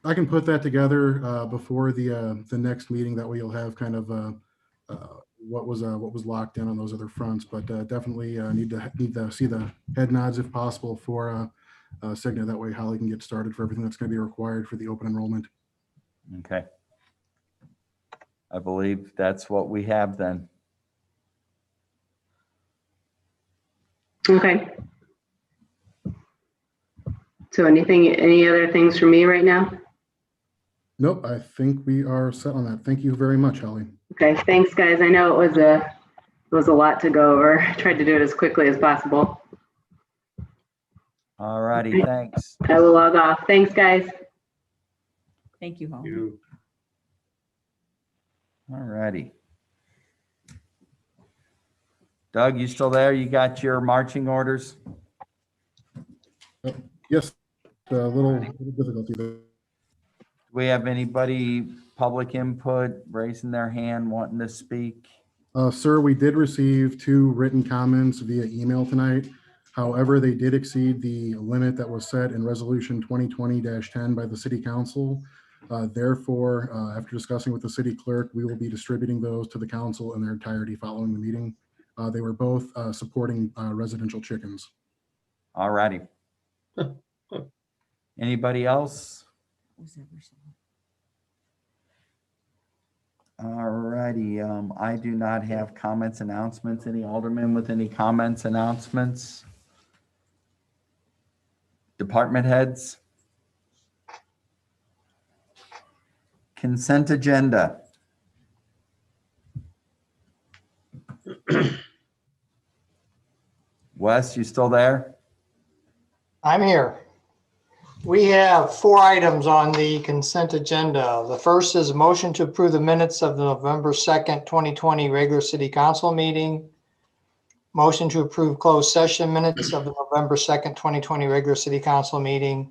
I can put that together before the next meeting. That way you'll have kind of what was locked in on those other fronts, but definitely need to see the head nods if possible for Cigna. That way Holly can get started for everything that's going to be required for the open enrollment. Okay. I believe that's what we have then. Okay. So any other things for me right now? Nope, I think we are set on that. Thank you very much, Holly. Okay, thanks, guys. I know it was a lot to go over. I tried to do it as quickly as possible. All righty, thanks. I will log off. Thanks, guys. Thank you, Holly. All righty. Doug, you still there? You got your marching orders? Yes, a little difficulty there. Do we have anybody, public input, raising their hand, wanting to speak? Sir, we did receive 2 written comments via email tonight. However, they did exceed the limit that was set in Resolution 2020-10 by the City Council. Therefore, after discussing with the city clerk, we will be distributing those to the council in their entirety following the meeting. They were both supporting residential chickens. All righty. Anybody else? All righty. I do not have comments, announcements. Any aldermen with any comments, announcements? Department heads? Consent agenda. Wes, you still there? I'm here. We have 4 items on the consent agenda. The first is a motion to approve the minutes of the November 2nd, 2020 regular city council meeting. Motion to approve closed session minutes of the November 2nd, 2020 regular city council meeting.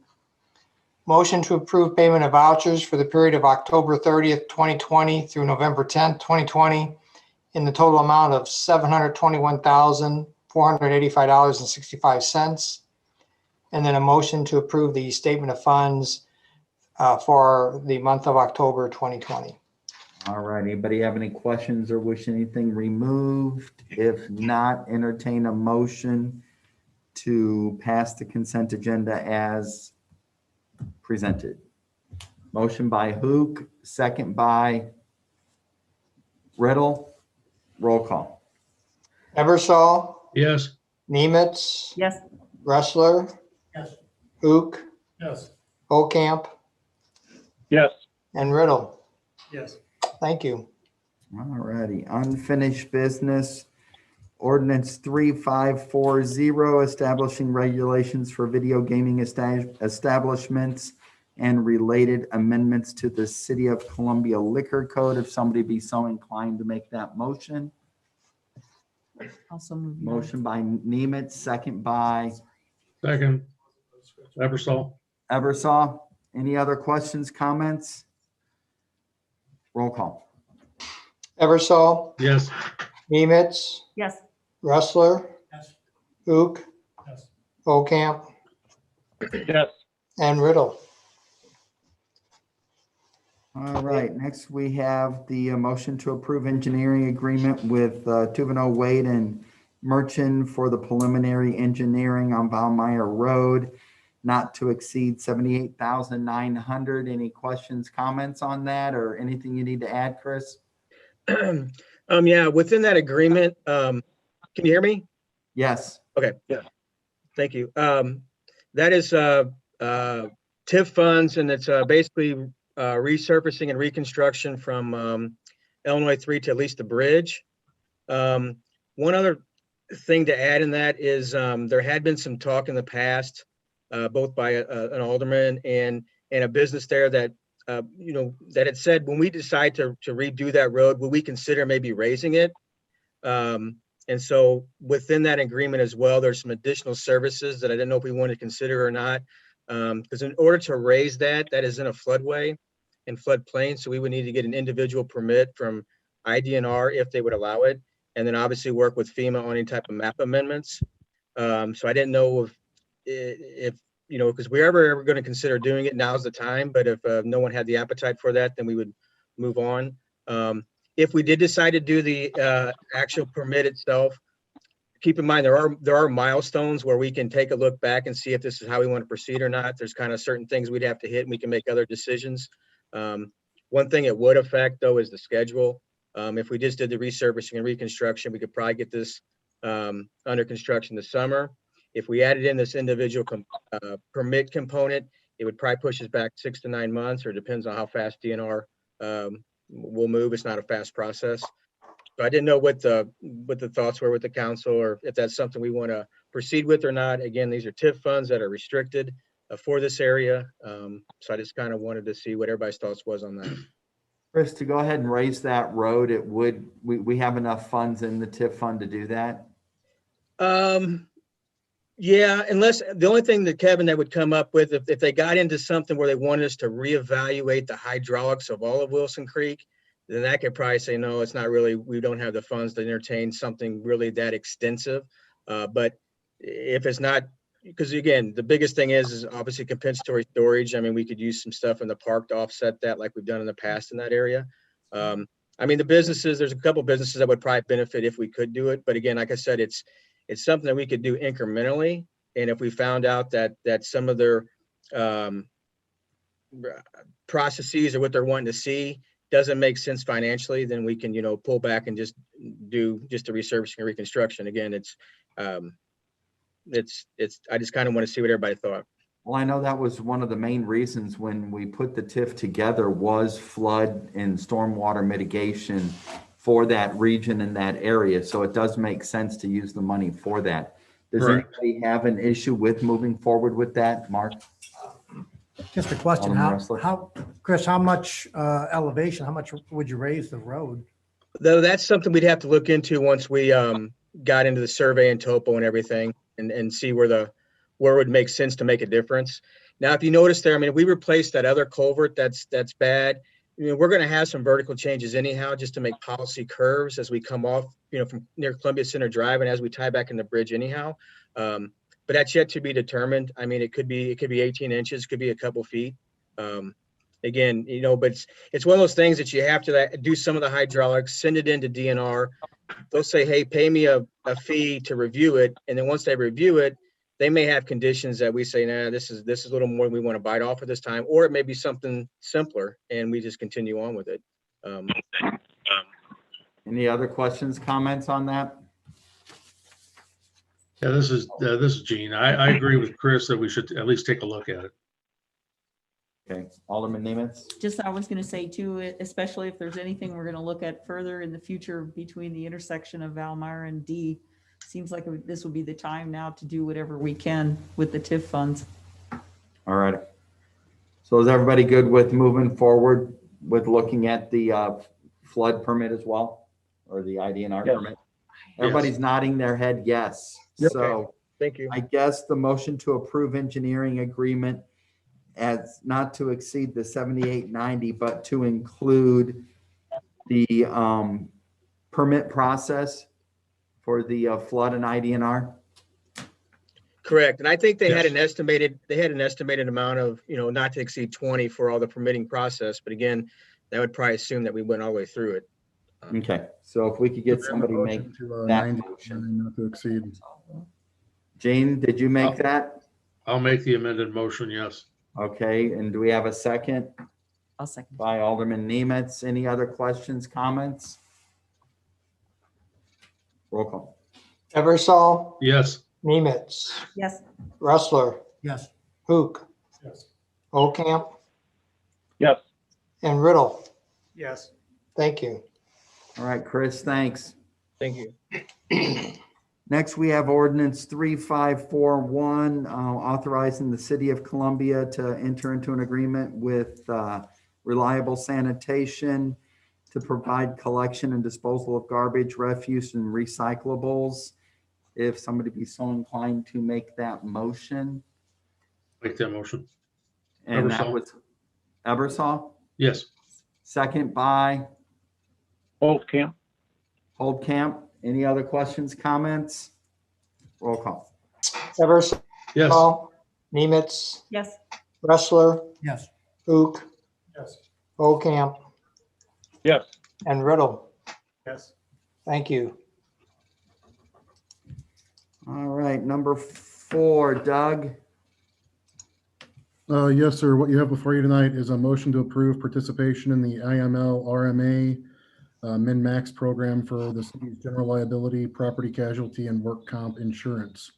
Motion to approve payment of vouchers for the period of October 30th, 2020 through November 10th, 2020 in the total amount of $721,485.65. And then a motion to approve the statement of funds for the month of October 2020. All right, anybody have any questions or wish anything removed? If not, entertain a motion to pass the consent agenda as presented. Motion by Hook, second by Riddle. Roll call. Eversol, Yes. Nemitz, Yes. Ressler, Yes. Hook, Yes. Ocamp, Yes. and Riddle. Yes. Thank you. All righty, unfinished business. Ordinance 3540, establishing regulations for video gaming establishments and related amendments to the City of Columbia Liquor Code. If somebody be so inclined to make that motion. Also move. Motion by Nemitz, second by Second. Eversol. Eversaw. Any other questions, comments? Roll call. Eversol, Yes. Nemitz, Yes. Ressler, Yes. Hook, Yes. Ocamp, Yes. and Riddle. All right, next we have the motion to approve engineering agreement with Tuveno Wade and Merchant for the preliminary engineering on Valmeyer Road, not to exceed 78,900. Any questions, comments on that, or anything you need to add, Chris? Yeah, within that agreement, can you hear me? Yes. Okay. Yeah. Thank you. That is TIF funds, and it's basically resurfacing and reconstruction from Illinois 3 to at least the bridge. One other thing to add in that is there had been some talk in the past, both by an alderman and a business there that that had said, when we decide to redo that road, will we consider maybe raising it? And so within that agreement as well, there's some additional services that I didn't know if we wanted to consider or not. Because in order to raise that is in a floodway and floodplain. So we would need to get an individual permit from IDNR if they would allow it. And then obviously work with FEMA on any type of map amendments. So I didn't know if because we're ever going to consider doing it, now's the time. But if no one had the appetite for that, then we would move on. If we did decide to do the actual permit itself, keep in mind there are milestones where we can take a look back and see if this is how we want to proceed or not. There's kind of certain things we'd have to hit, and we can make other decisions. One thing it would affect though is the schedule. If we just did the resurfacing and reconstruction, we could probably get this under construction this summer. If we added in this individual permit component, it would probably push us back 6 to 9 months, or depends on how fast DNR will move. It's not a fast process. So I didn't know what the thoughts were with the council, or if that's something we want to proceed with or not. Again, these are TIF funds that are restricted for this area. So I just kind of wanted to see what everybody's thoughts was on that. Chris, to go ahead and raise that road, we have enough funds in the TIF fund to do that? Yeah, unless the only thing that Kevin that would come up with, if they got into something where they wanted us to reevaluate the hydraulics of all of Wilson Creek, then I could probably say, no, it's not really, we don't have the funds to entertain something really that extensive. But if it's not, because again, the biggest thing is obviously compensatory storage. I mean, we could use some stuff in the park to offset that like we've done in the past in that area. I mean, the businesses, there's a couple businesses that would probably benefit if we could do it. But again, like I said, it's something that we could do incrementally. And if we found out that some of their processes or what they're wanting to see doesn't make sense financially, then we can, pull back and just do the resurfacing and reconstruction. Again, I just kind of want to see what everybody thought. Well, I know that was one of the main reasons when we put the TIF together was flood and stormwater mitigation for that region and that area. So it does make sense to use the money for that. Does anybody have an issue with moving forward with that, Mark? Just a question, Alderman Ressler. Chris, how much elevation, how much would you raise the road? Though that's something we'd have to look into once we got into the survey and topo and everything, and see where it would make sense to make a difference. Now, if you notice there, I mean, if we replace that other culvert, that's bad. We're going to have some vertical changes anyhow, just to make policy curves as we come off, from near Columbia Center Drive, and as we tie back in the bridge anyhow. But that's yet to be determined. I mean, it could be 18 inches, could be a couple feet. Again, but it's one of those things that you have to do some of the hydraulics, send it into DNR. They'll say, hey, pay me a fee to review it. And then once they review it, they may have conditions that we say, nah, this is a little more than we want to bite off at this time, or it may be something simpler and we just continue on with it. Any other questions, comments on that? Yeah, this is Gene. I agree with Chris that we should at least take a look at it. Okay, Alderman Nemitz. Just, I was gonna say too, especially if there's anything we're gonna look at further in the future between the intersection of Valmeyer and D, seems like this would be the time now to do whatever we can with the TIF funds. All right. So is everybody good with moving forward with looking at the flood permit as well, or the IDNR permit? Everybody's nodding their head yes. Yep. So Thank you. I guess the motion to approve engineering agreement as not to exceed the 7890, but to include the permit process for the flood and IDNR. Correct. And I think they had Yes. an estimated amount of, not to exceed 20 for all the permitting process. But again, that would probably assume that we went all the way through it. Okay, so if we could get somebody to make Motion to, that 90, motion. not to exceed. Gene, did you make that? I'll make the amended motion, yes. Okay, and do we have a second I'll second. by Alderman Nemitz? Any other questions, comments? Roll call. Eversol, Yes. Nemitz, Yes. Rustler, Yes. Hook, Yes. Ocamp, Yes. and Riddle. Yes. Thank you. All right, Chris, thanks. Thank you. Next, we have ordinance 3541, authorizing the city of Columbia to enter into an agreement with Reliable Sanitation to provide collection and disposal of garbage, refuse, and recyclables. If somebody be so inclined to make that motion. Make that motion. And that Ebersol. was Ebersol, Yes. second by Camp. Holdcamp. Any other questions, comments? Roll call. Eversol, Yes. Nemitz, Yes. Rustler, Yes. Hook, Yes. Ocamp, Yes. and Riddle. Yes. Thank you. All right, number 4, Doug. Yes, sir. What you have before you tonight is a motion to approve participation in the IML RMA Min-Max program for the city's general liability, property casualty, and work comp insurance.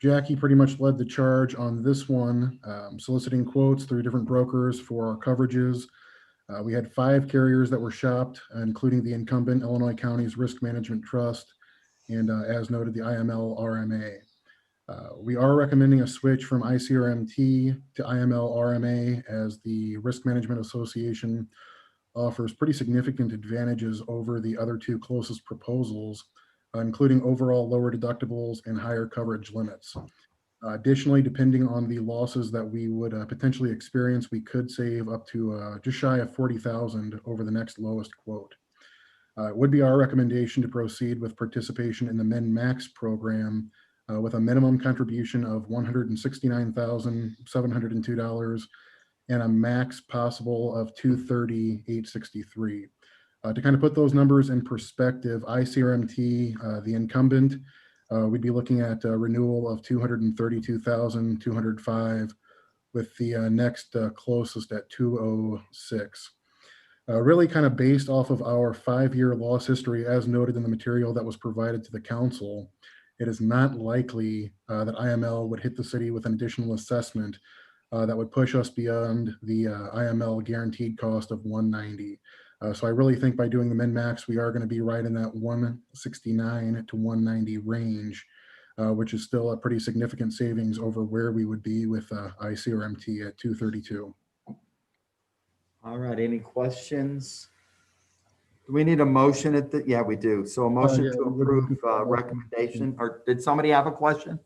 Jackie pretty much led the charge on this one, soliciting quotes through different brokers for our coverages. We had 5 carriers that were shopped, including the incumbent Illinois County's Risk Management Trust, and as noted, the IML RMA. We are recommending a switch from ICRMT to IML RMA as the Risk Management Association offers pretty significant advantages over the other 2 closest proposals, including overall lower deductibles and higher coverage limits. Additionally, depending on the losses that we would potentially experience, we could save up to just shy of $40,000 over the next lowest quote. It would be our recommendation to proceed with participation in the Min-Max program with a minimum contribution of $169,702 and a max possible of $230,863. To kind of put those numbers in perspective, ICRMT, the incumbent, we'd be looking at a renewal of $232,205 with the next closest at $206. Really kind of based off of our 5-year loss history as noted in the material that was provided to the council, it is not likely that IML would hit the city with an additional assessment that would push us beyond the IML guaranteed cost of $190. So I really think by doing the min-max, we are going to be right in that $169 to $190 range, which is still a pretty significant savings over where we would be with ICRMT at $232. All right, any questions? Do we need a motion at the, yeah, we do. So a motion Yeah, to we're approve looking for a motion. recommendation, or did somebody have a question?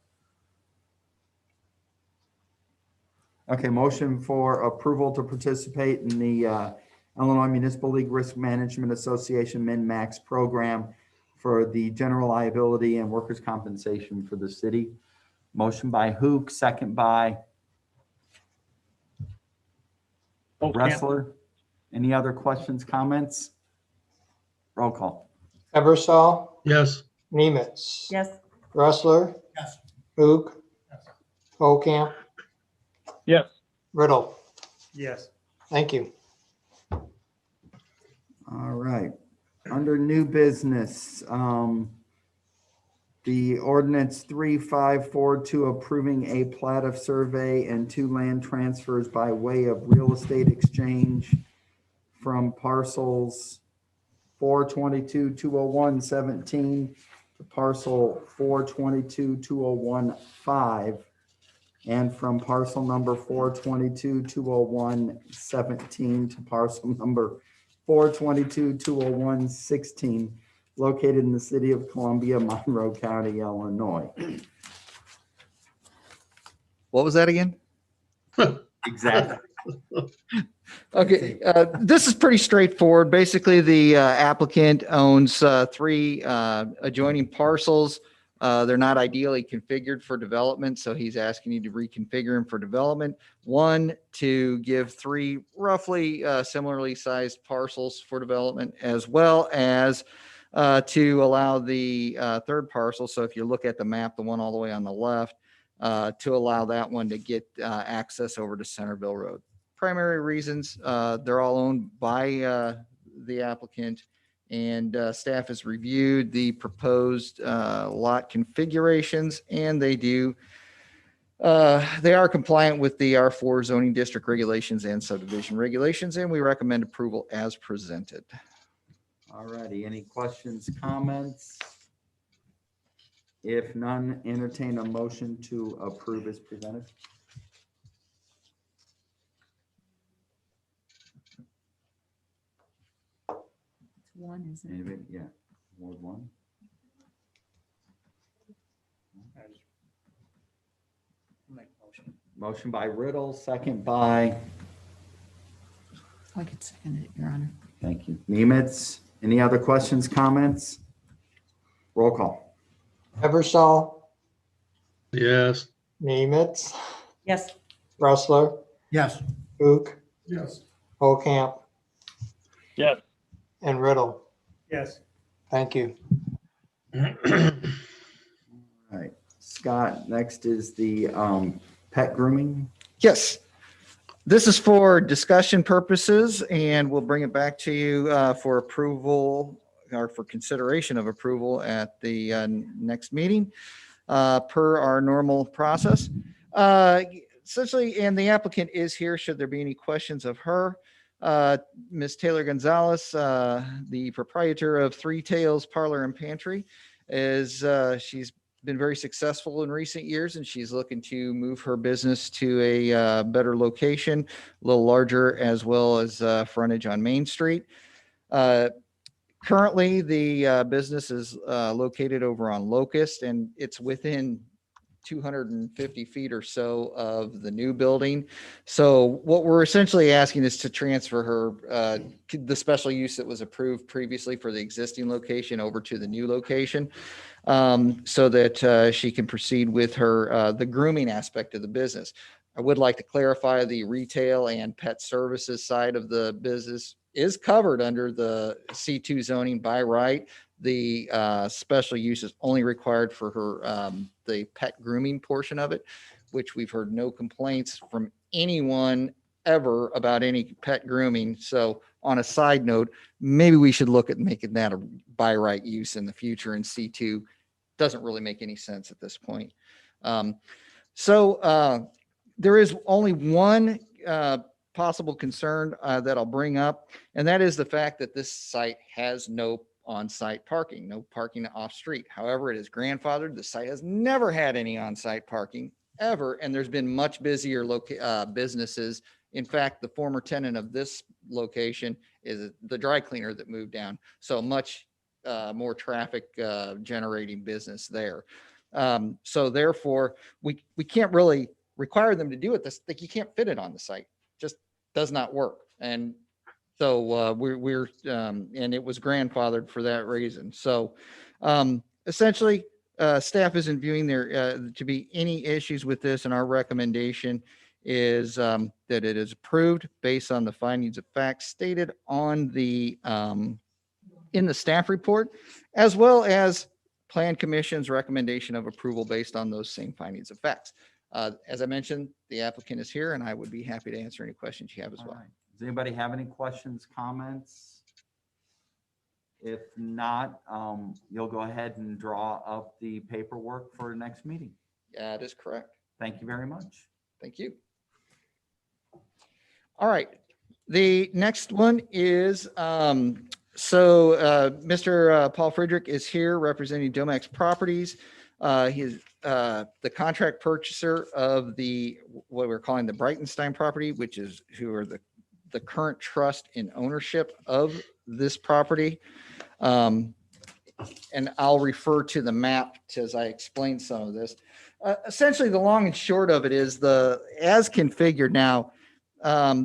Okay, motion for approval to participate in the Illinois Municipal League Risk Management Association Min-Max program for the general liability and workers' compensation for the city. Motion by Hook, second by Camp. Wrestler. Any other questions, comments? Roll call. Eversol, Yes. Nemitz, Yes. Rustler, Yes. Hook, Ocamp, Yes. Riddle. Yes. Thank you. All right, under new business, the ordinance 3542 approving a plat of survey and 2 land transfers by way of real estate exchange from parcels 422-201-17 to parcel 422-201-5 and from parcel number 422-201-17 to parcel number 422-201-16, located in the city of Columbia, Monroe County, Illinois. What was that again? Exactly. Okay, this is pretty straightforward. Basically, the applicant owns 3 adjoining parcels. They're not ideally configured for development, so he's asking you to reconfigure them for development. One, to give 3 roughly similarly sized parcels for development, as well as to allow the third parcel. So if you look at the map, the one all the way on the left, to allow that one to get access over to Centerville Road. Primary reasons, they're all owned by the applicant, and staff has reviewed the proposed lot configurations, and they are compliant with the R4 zoning district regulations and subdivision regulations, and we recommend approval as presented. All righty, any questions, comments? If none, entertain a motion to approve as presented. One, isn't it? Anybody? Yeah, Ward 1. Motion by Riddle, second by, I could second it, Your Honor. thank you, Nemitz. Any other questions, comments? Roll call. Eversol, Yes. Nemitz, Yes. Rustler, Yes. Ook, Yes. Camp, Yes. and Riddle. Yes. Thank you. All right, Scott, next is the pet grooming. Yes. This is for discussion purposes, and we'll bring it back to you for approval or for consideration of approval at the next meeting per our normal process. Essentially, and the applicant is here should there be any questions of her. Ms. Taylor Gonzalez, the proprietor of Three Tails Parlor and Pantry, she's been very successful in recent years, and she's looking to move her business to a better location, a little larger, as well as frontage on Main Street. Currently, the business is located over on Locust, and it's within 250 feet or so of the new building. So what we're essentially asking is to transfer her, the special use that was approved previously for the existing location over to the new location, so that she can proceed with her, the grooming aspect of the business. I would like to clarify the retail and pet services side of the business is covered under the C2 zoning by right. The special use is only required for her, the pet grooming portion of it, which we've heard no complaints from anyone ever about any pet grooming. So on a side note, maybe we should look at making that a by right use in the future, and C2 doesn't really make any sense at this point. There is only one possible concern that I'll bring up, and that is the fact that this site has no on-site parking, no parking off-street. However, it is grandfathered. The site has never had any on-site parking ever, and there's been much busier businesses. In fact, the former tenant of this location is the dry cleaner that moved down, so much more traffic generating business there. So therefore, we can't really require them to do it. Like, you can't fit it on the site. Just does not work. And so we're and it was grandfathered for that reason. So essentially, staff isn't viewing there to be any issues with this, and our recommendation is that it is approved based on the findings of fact stated on the in the staff report, as well as Plan Commission's recommendation of approval based on those same findings of facts. As I mentioned, the applicant is here, and I would be happy to answer any questions you have as well. All right. Does anybody have any questions, comments? If not, you'll go ahead and draw up the paperwork for next meeting. That is correct. Thank you very much. Thank you. All right. The next one is, Mr. Paul Friedrich is here representing Domax Properties. He's the contract purchaser of what we're calling the Breitenstein property, which is who are the current trust in ownership of this property. And I'll refer to the map as I explain some of this. Essentially, the long and short of it is as configured now,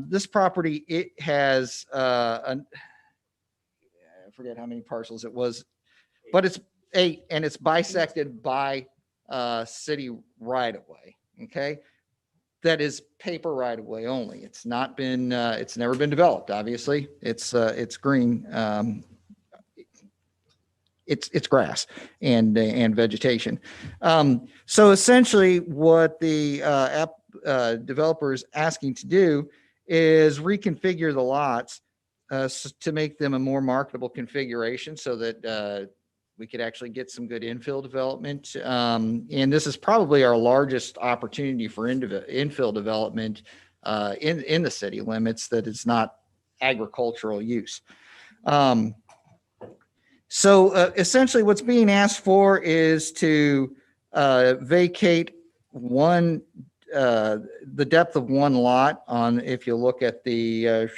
this property, it has, I forget how many parcels it was, but it's 8, and it's bisected by city right of way. Okay. That is paper right of way only. It's not been, it's never been developed, obviously. It's green. It's grass and vegetation. So essentially what the developer is asking to do is reconfigure the lots to make them a more marketable configuration so that we could actually get some good infill development. And this is probably our largest opportunity for infill development in the city limits that is not agricultural use. So essentially what's being asked for is to vacate the depth of one lot on, if you look at the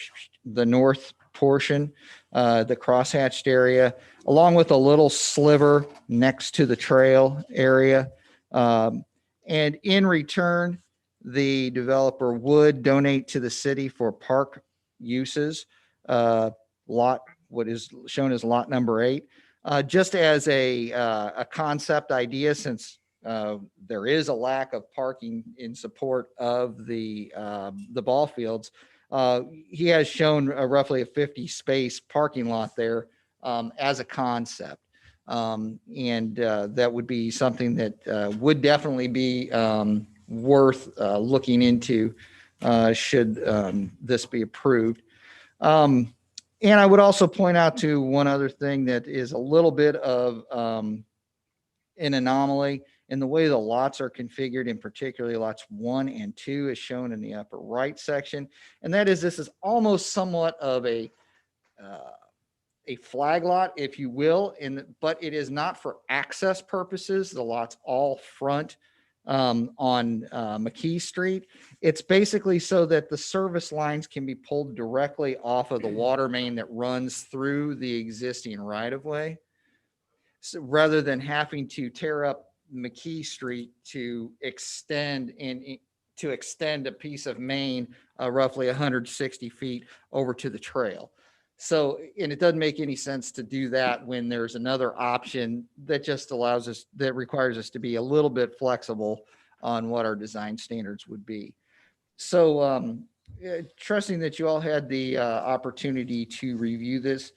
north portion, the crosshatched area, along with a little sliver next to the trail area. And in return, the developer would donate to the city for park uses, what is shown as lot number 8, just as a concept idea, since there is a lack of parking in support of the ball fields. He has shown roughly a 50 space parking lot there as a concept. And that would be something that would definitely be worth looking into should this be approved. And I would also point out to one other thing that is a little bit of an anomaly in the way the lots are configured, in particularly lots 1 and 2 is shown in the upper right section. And that is, this is almost somewhat of a flag lot, if you will, but it is not for access purposes. The lots all front on McKee Street. It's basically so that the service lines can be pulled directly off of the water main that runs through the existing right of way. So rather than having to tear up McKee Street to extend a piece of main roughly 160 feet over to the trail. So, and it doesn't make any sense to do that when there's another option that just allows us, that requires us to be a little bit flexible on what our design standards would be. So trusting that you all had the opportunity to review this,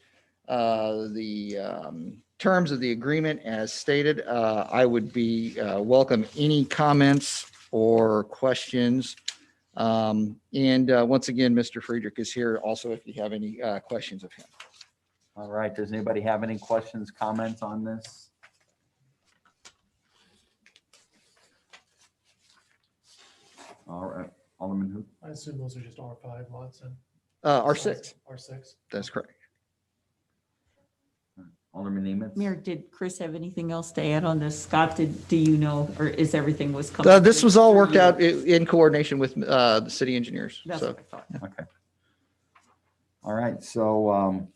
the terms of the agreement as stated, I would be welcome any comments or questions. And once again, Mr. Friedrich is here also if you have any questions of him. All right, does anybody have any questions, comments on this? All right, Alderman Hoop. I assume those are just R5 lots and. R6. R6. That's correct. Alderman Nemitz. Mayor, did Chris have anything else to add on this? Scott, do you know, or is everything was coming? This was all worked out in coordination with the city engineers. That's So, what I thought. Okay. All right, so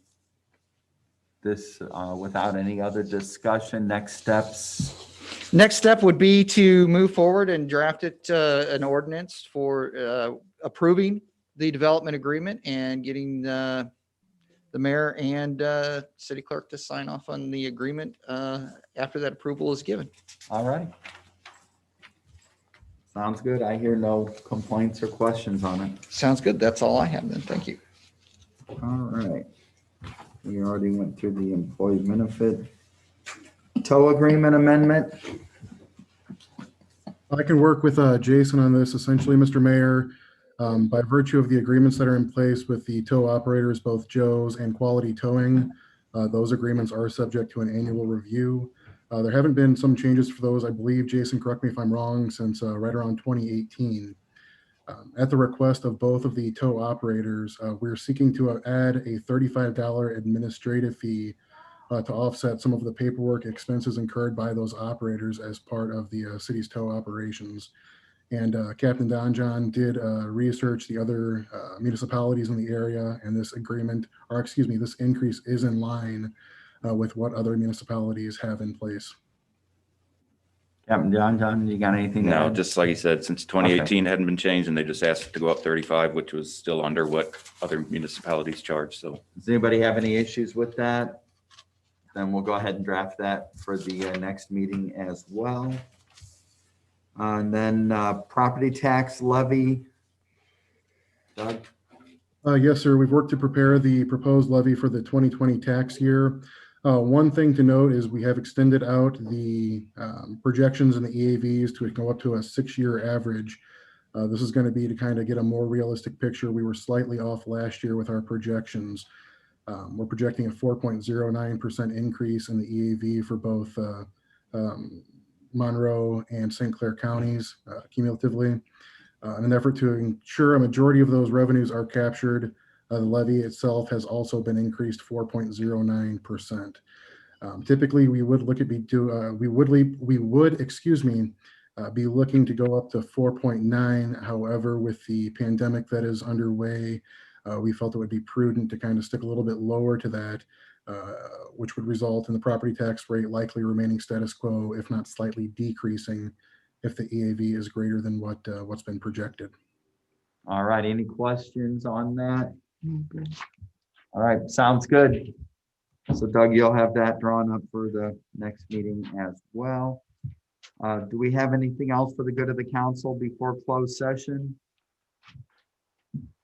this, without any other discussion, next steps. next step would be to move forward and draft it, an ordinance for approving the development agreement and getting the mayor and city clerk to sign off on the agreement after that approval is given. All right. Sounds good. I hear no complaints or questions on it. Sounds good. That's all I have then. Thank you. All right. We already went through the employee benefit tow agreement amendment. I can work with Jason on this. Essentially, Mr. Mayor, by virtue of the agreements that are in place with the tow operators, both Joe's and Quality Towing, those agreements are subject to an annual review. There haven't been some changes for those, I believe, Jason, correct me if I'm wrong, since right around 2018. At the request of both of the tow operators, we're seeking to add a $35 administrative fee to offset some of the paperwork expenses incurred by those operators as part of the city's tow operations. And Captain Don John did research the other municipalities in the area, and this agreement, or excuse me, this increase is in line with what other municipalities have in place. Captain John, you got anything? to No, add? just like you said, since 2018 hadn't been changed and they just asked to go up 35, which was still under what other municipalities charge. So Does anybody have any issues with that? then we'll go ahead and draft that for the next meeting as well. And then property tax levy. Doug? Yes, sir. We've worked to prepare the proposed levy for the 2020 tax year. One thing to note is we have extended out the projections in the EAVs to go up to a 6-year average. This is going to be to kind of get a more realistic picture. We were slightly off last year with our projections. We're projecting a 4.09% increase in the EAV for both Monroe and St. Clair counties cumulatively. In an effort to ensure a majority of those revenues are captured, the levy itself has also been increased 4.09%. Typically, we would look at be looking to go up to 4.9. However, with the pandemic that is underway, we felt it would be prudent to kind of stick a little bit lower to that, which would result in the property tax rate likely remaining status quo, if not slightly decreasing, if the EAV is greater than what's been projected. All right, any questions on that? All right, sounds good. So Doug, you'll have that drawn up for the next meeting as well. Do we have anything else for the good of the council before closed session?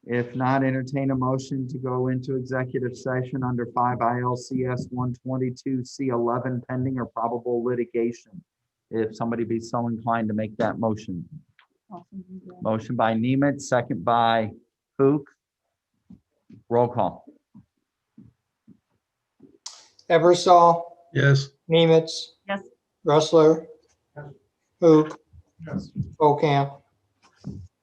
If not, entertain a motion to go into executive session under 5 ILCS 122C11 pending or probable litigation. If somebody be so inclined to make that motion. Motion by Nemitz, second by Hook. Roll call. Eversol, Yes. Nemitz. Yes. Rustler. Hook. Yes. Ocamp.